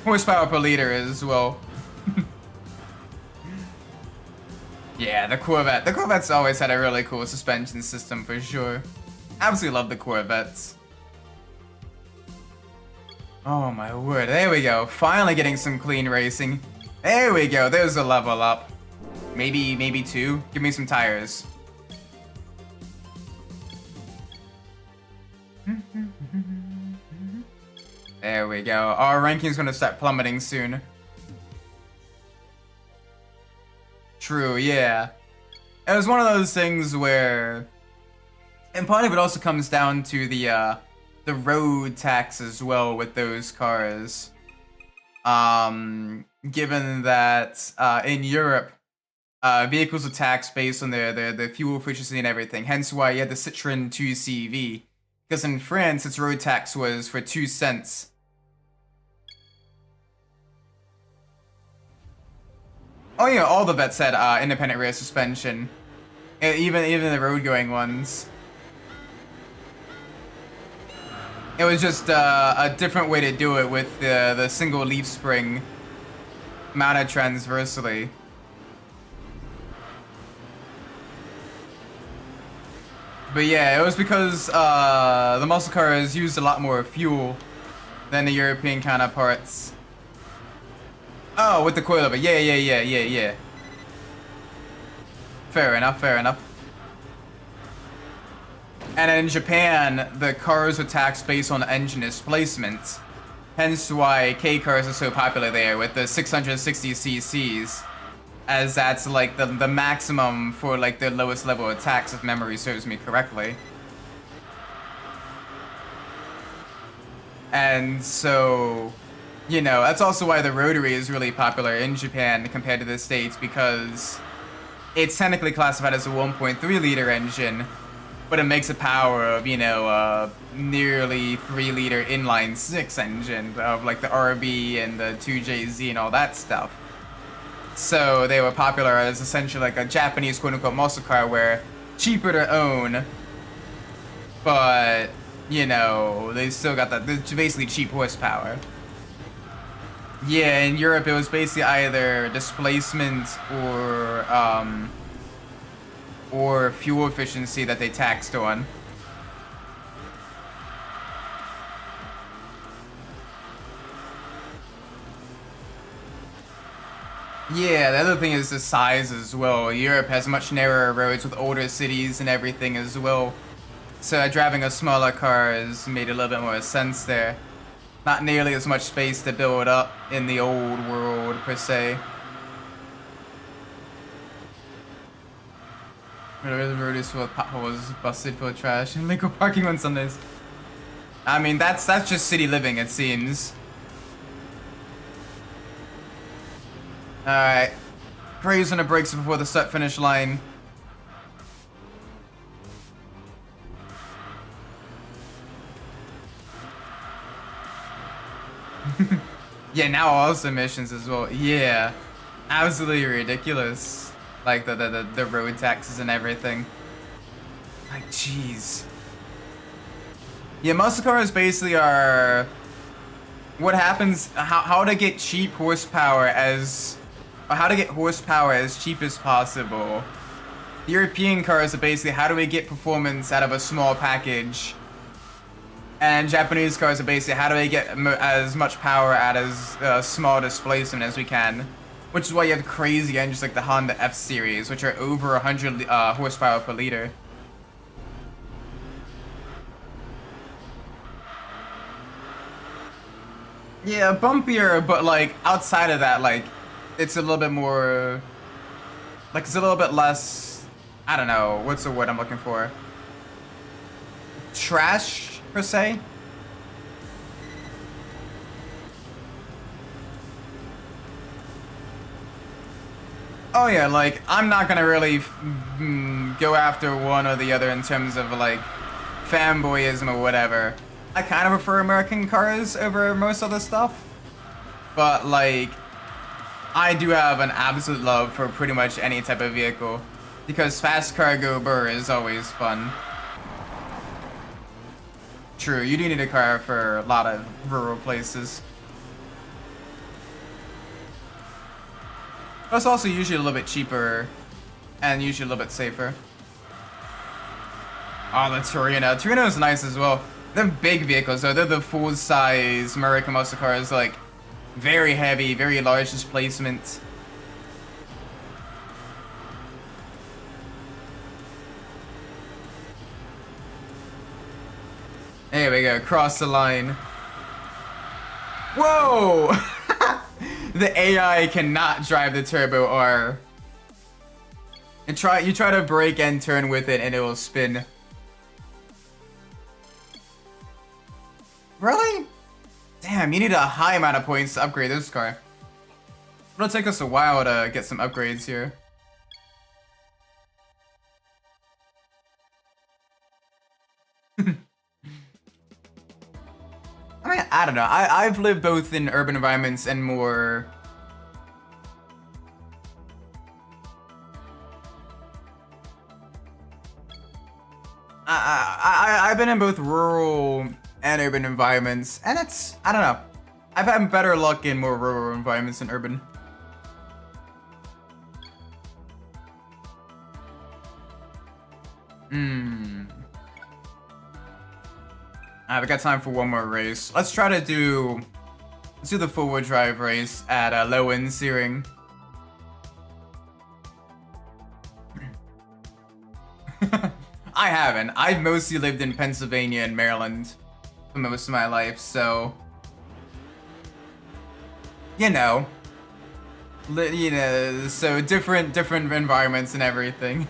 Horsepower per liter as well. Yeah, the Corvette. The Corvette's always had a really cool suspension system for sure. Absolutely love the Corvettes. Oh my word, there we go. Finally getting some clean racing. There we go, there's a level up. Maybe two. Give me some tires. There we go. Our ranking's gonna start plummeting soon. True, yeah. It was one of those things where... And part of it also comes down to the road tax as well with those cars. Given that in Europe, vehicles are taxed based on their fuel efficiency and everything. Hence why you had the Citroën 2CV. Because in France, its road tax was for 2 cents. Oh yeah, all the vets had independent rear suspension. Even the road-going ones. It was just a different way to do it with the single leaf spring mounted transversely. But yeah, it was because the muscle cars used a lot more fuel than the European counterparts. Oh, with the coilover. Yeah. Fair enough, fair enough. And in Japan, the cars were taxed based on engine displacement. Hence why K cars are so popular there with the 660 cc's. As that's like the maximum for like the lowest level attacks, if memory serves me correctly. And so, you know, that's also why the rotary is really popular in Japan compared to the States, because it's technically classified as a 1.3 liter engine, but it makes a power of, you know, nearly 3 liter inline 6 engine of like the RB and the 2JZ and all that stuff. So they were popular as essentially like a Japanese quote-unquote muscle car, where cheaper to own, but, you know, they still got that, it's basically cheap horsepower. Yeah, in Europe it was basically either displacement or fuel efficiency that they taxed on. Yeah, the other thing is the size as well. Europe has much narrower roads with older cities and everything as well. So driving a smaller car has made a little bit more sense there. Not nearly as much space to build up in the old world, per se. The road is full of potholes, busted full of trash, and illegal parking on Sundays. I mean, that's just city living, it seems. Alright. Praise on the brakes before the start-finish line. Yeah, now also missions as well. Yeah. Absolutely ridiculous. Like the road taxes and everything. Like, jeez. Yeah, muscle cars basically are what happens, how to get cheap horsepower as, or how to get horsepower as cheap as possible. The European cars are basically how do we get performance out of a small package. And Japanese cars are basically how do we get as much power out as small displacement as we can. Which is why you have crazy engines like the Honda F series, which are over 100 horsepower per liter. Yeah, bumpier, but like outside of that, like it's a little bit more, like it's a little bit less, I don't know, what's the word I'm looking for? Trash, per se? Oh yeah, like, I'm not gonna really go after one or the other in terms of, like, fanboyism or whatever. I kind of prefer American cars over most other stuff. But, like, I do have an absolute love for pretty much any type of vehicle. Because fast cargo burr is always fun. True, you do need a car for a lot of rural places. But it's also usually a little bit cheaper and usually a little bit safer. Oh, the Torino. Torino is nice as well. They're big vehicles though. They're the full-size American muscle cars, like very heavy, very large displacement. There we go, cross the line. Whoa! The AI cannot drive the Turbo R. And you try to brake and turn with it and it will spin. Really? Damn, you need a high amount of points to upgrade this car. It'll take us a while to get some upgrades here. I mean, I don't know. I've lived both in urban environments and more... I've been in both rural and urban environments, and it's, I don't know. I've had better luck in more rural environments than urban. Alright, we got time for one more race. Let's try to do... Let's do the four-wheel drive race at low end searing. I haven't. I've mostly lived in Pennsylvania and Maryland for most of my life, so... You know, so different environments and everything.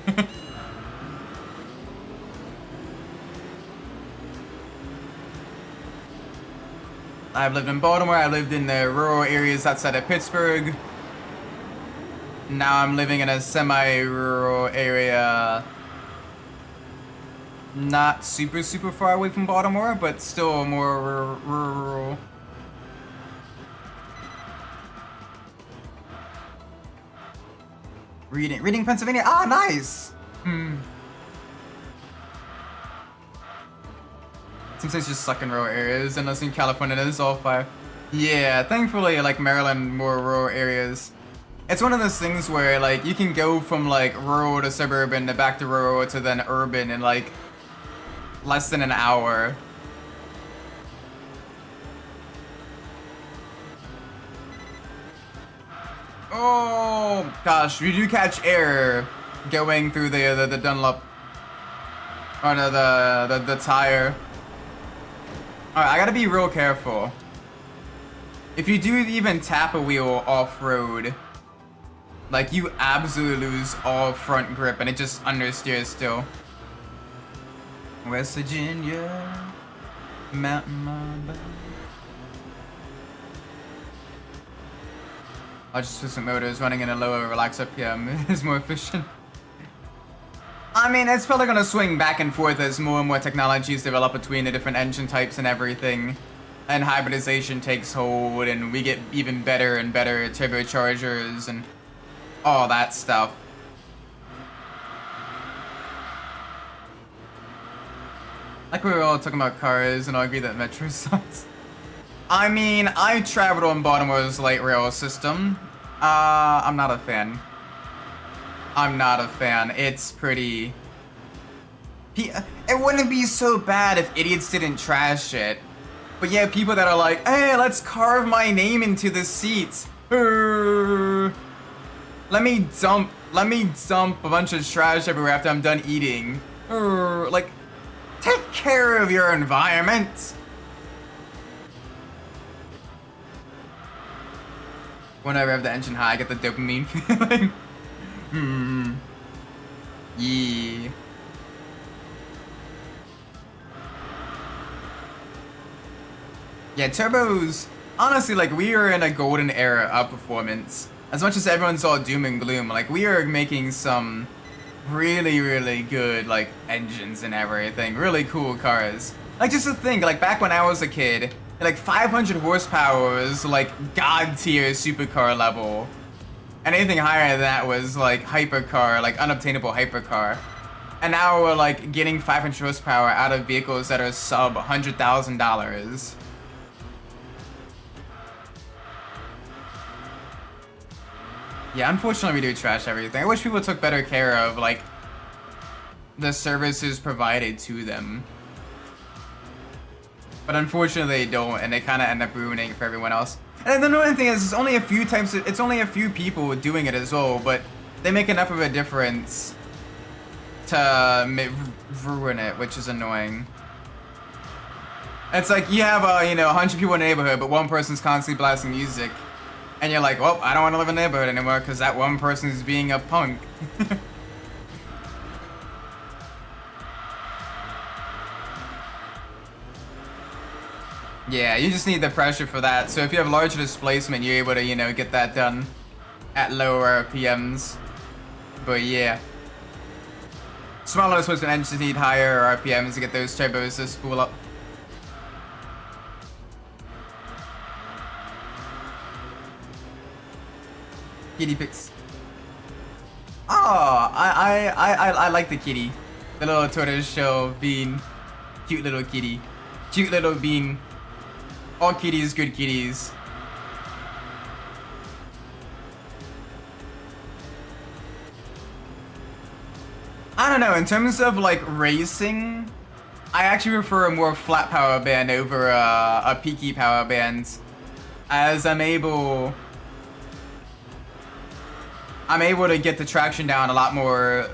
I've lived in Baltimore, I lived in the rural areas outside of Pittsburgh. Now I'm living in a semi-rural area. Not super far away from Baltimore, but still more rural. Reading Pennsylvania? Ah, nice! Seems like just suck in rural areas, unless in California it is all fire. Yeah, thankfully, like Maryland, more rural areas. It's one of those things where, like, you can go from, like, rural to suburban to back to rural to then urban in, like, less than an hour. Oh, gosh, we do catch air going through the Dunlop. Or the tire. Alright, I gotta be real careful. If you do even tap a wheel off-road, like, you absolutely lose all front grip and it just understeers still. West Virginia, Mountain Mamba. I'll just switch some motors. Running in a lower relax RPM is more efficient. I mean, it's probably gonna swing back and forth as more and more technologies develop between the different engine types and everything. And hybridization takes hold and we get even better and better turbochargers and all that stuff. Like we were all talking about cars and all agree that Metro sucks. I mean, I traveled on Baltimore's light rail system. I'm not a fan. I'm not a fan. It's pretty... It wouldn't be so bad if idiots didn't trash it. But yeah, people that are like, hey, let's carve my name into the seats. Let me dump a bunch of trash everywhere after I'm done eating. Like, take care of your environment. Whenever I have the engine high, I get the dopamine feeling. Yeah. Yeah, turbos, honestly, like, we are in a golden era of performance. As much as everyone's all doom and gloom, like, we are making some really good, like, engines and everything. Really cool cars. Like, just to think, like, back when I was a kid, like, 500 horsepower was, like, god tier supercar level. And anything higher than that was, like, hypercar, like, unobtainable hypercar. And now we're, like, getting 500 horsepower out of vehicles that are sub $100,000. Yeah, unfortunately we do trash everything. I wish people took better care of, like, the services provided to them. But unfortunately they don't, and they kind of end up ruining it for everyone else. And the annoying thing is, it's only a few people doing it as well, but they make enough of a difference to ruin it, which is annoying. It's like, you have, 100 people in the neighborhood, but one person's constantly blasting music. And you're like, well, I don't want to live in the neighborhood anymore because that one person is being a punk. Yeah, you just need the pressure for that. So if you have larger displacement, you're able to, get that done at lower RPMs. But yeah. Smaller displacement engines need higher RPMs to get those turbos to spool up. Kitty pics. Oh, I like the kitty. The little tortoise shell bean. Cute little kitty. Cute little bean. All kitties, good kitties. I don't know, in terms of like racing, I actually prefer a more flat power band over a peaky power band, as I'm able to get the traction down a lot more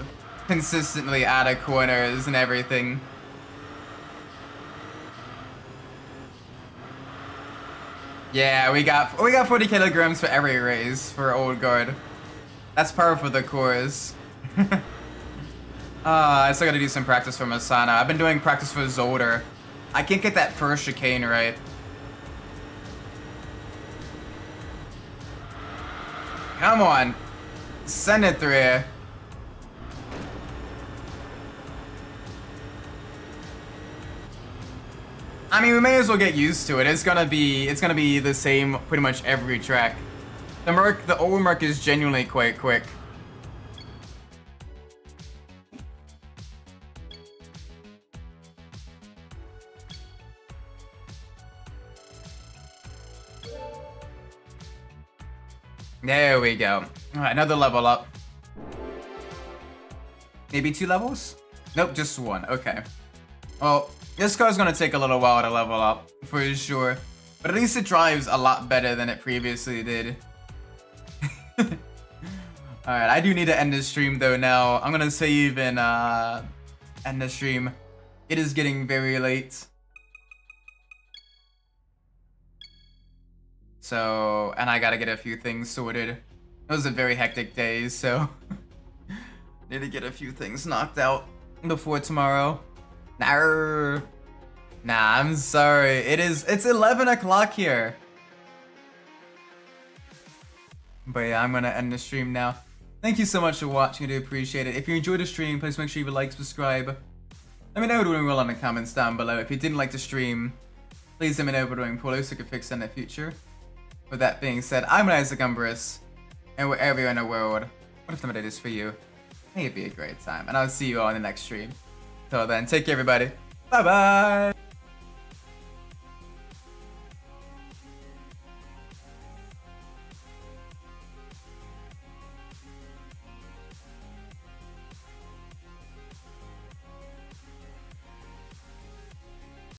consistently out of corners and everything. Yeah, we got 40 kilograms for every race for Old Guard. That's par for the course. I still gotta do some practice for Masana. I've been doing practice for Zolder. I can't get that first chicane right. Come on. Send it through. I mean, we may as well get used to it. It's gonna be the same pretty much every track. The old Merc is genuinely quite quick. There we go. Alright, another level up. Maybe 2 levels? Nope, just 1. Okay. Well, this car's gonna take a little while to level up, for sure. But at least it drives a lot better than it previously did. Alright, I do need to end this stream though now. I'm gonna save and end the stream. It is getting very late. So, and I gotta get a few things sorted. It was a very hectic day, so need to get a few things knocked out before tomorrow. Nah, I'm sorry. It's 11 o'clock here. But yeah, I'm gonna end the stream now. Thank you so much for watching. I do appreciate it. If you enjoyed the stream, please make sure you like, subscribe. Let me know what you're doing well in the comments down below. If you didn't like the stream, please let me know what you're doing poorly so I can fix it in the future. With that being said, I'm Isaac Umbras, and wherever you're in the world, what if the day is for you? May it be a great time, and I'll see you all in the next stream. Till then, take care everybody. Bye bye!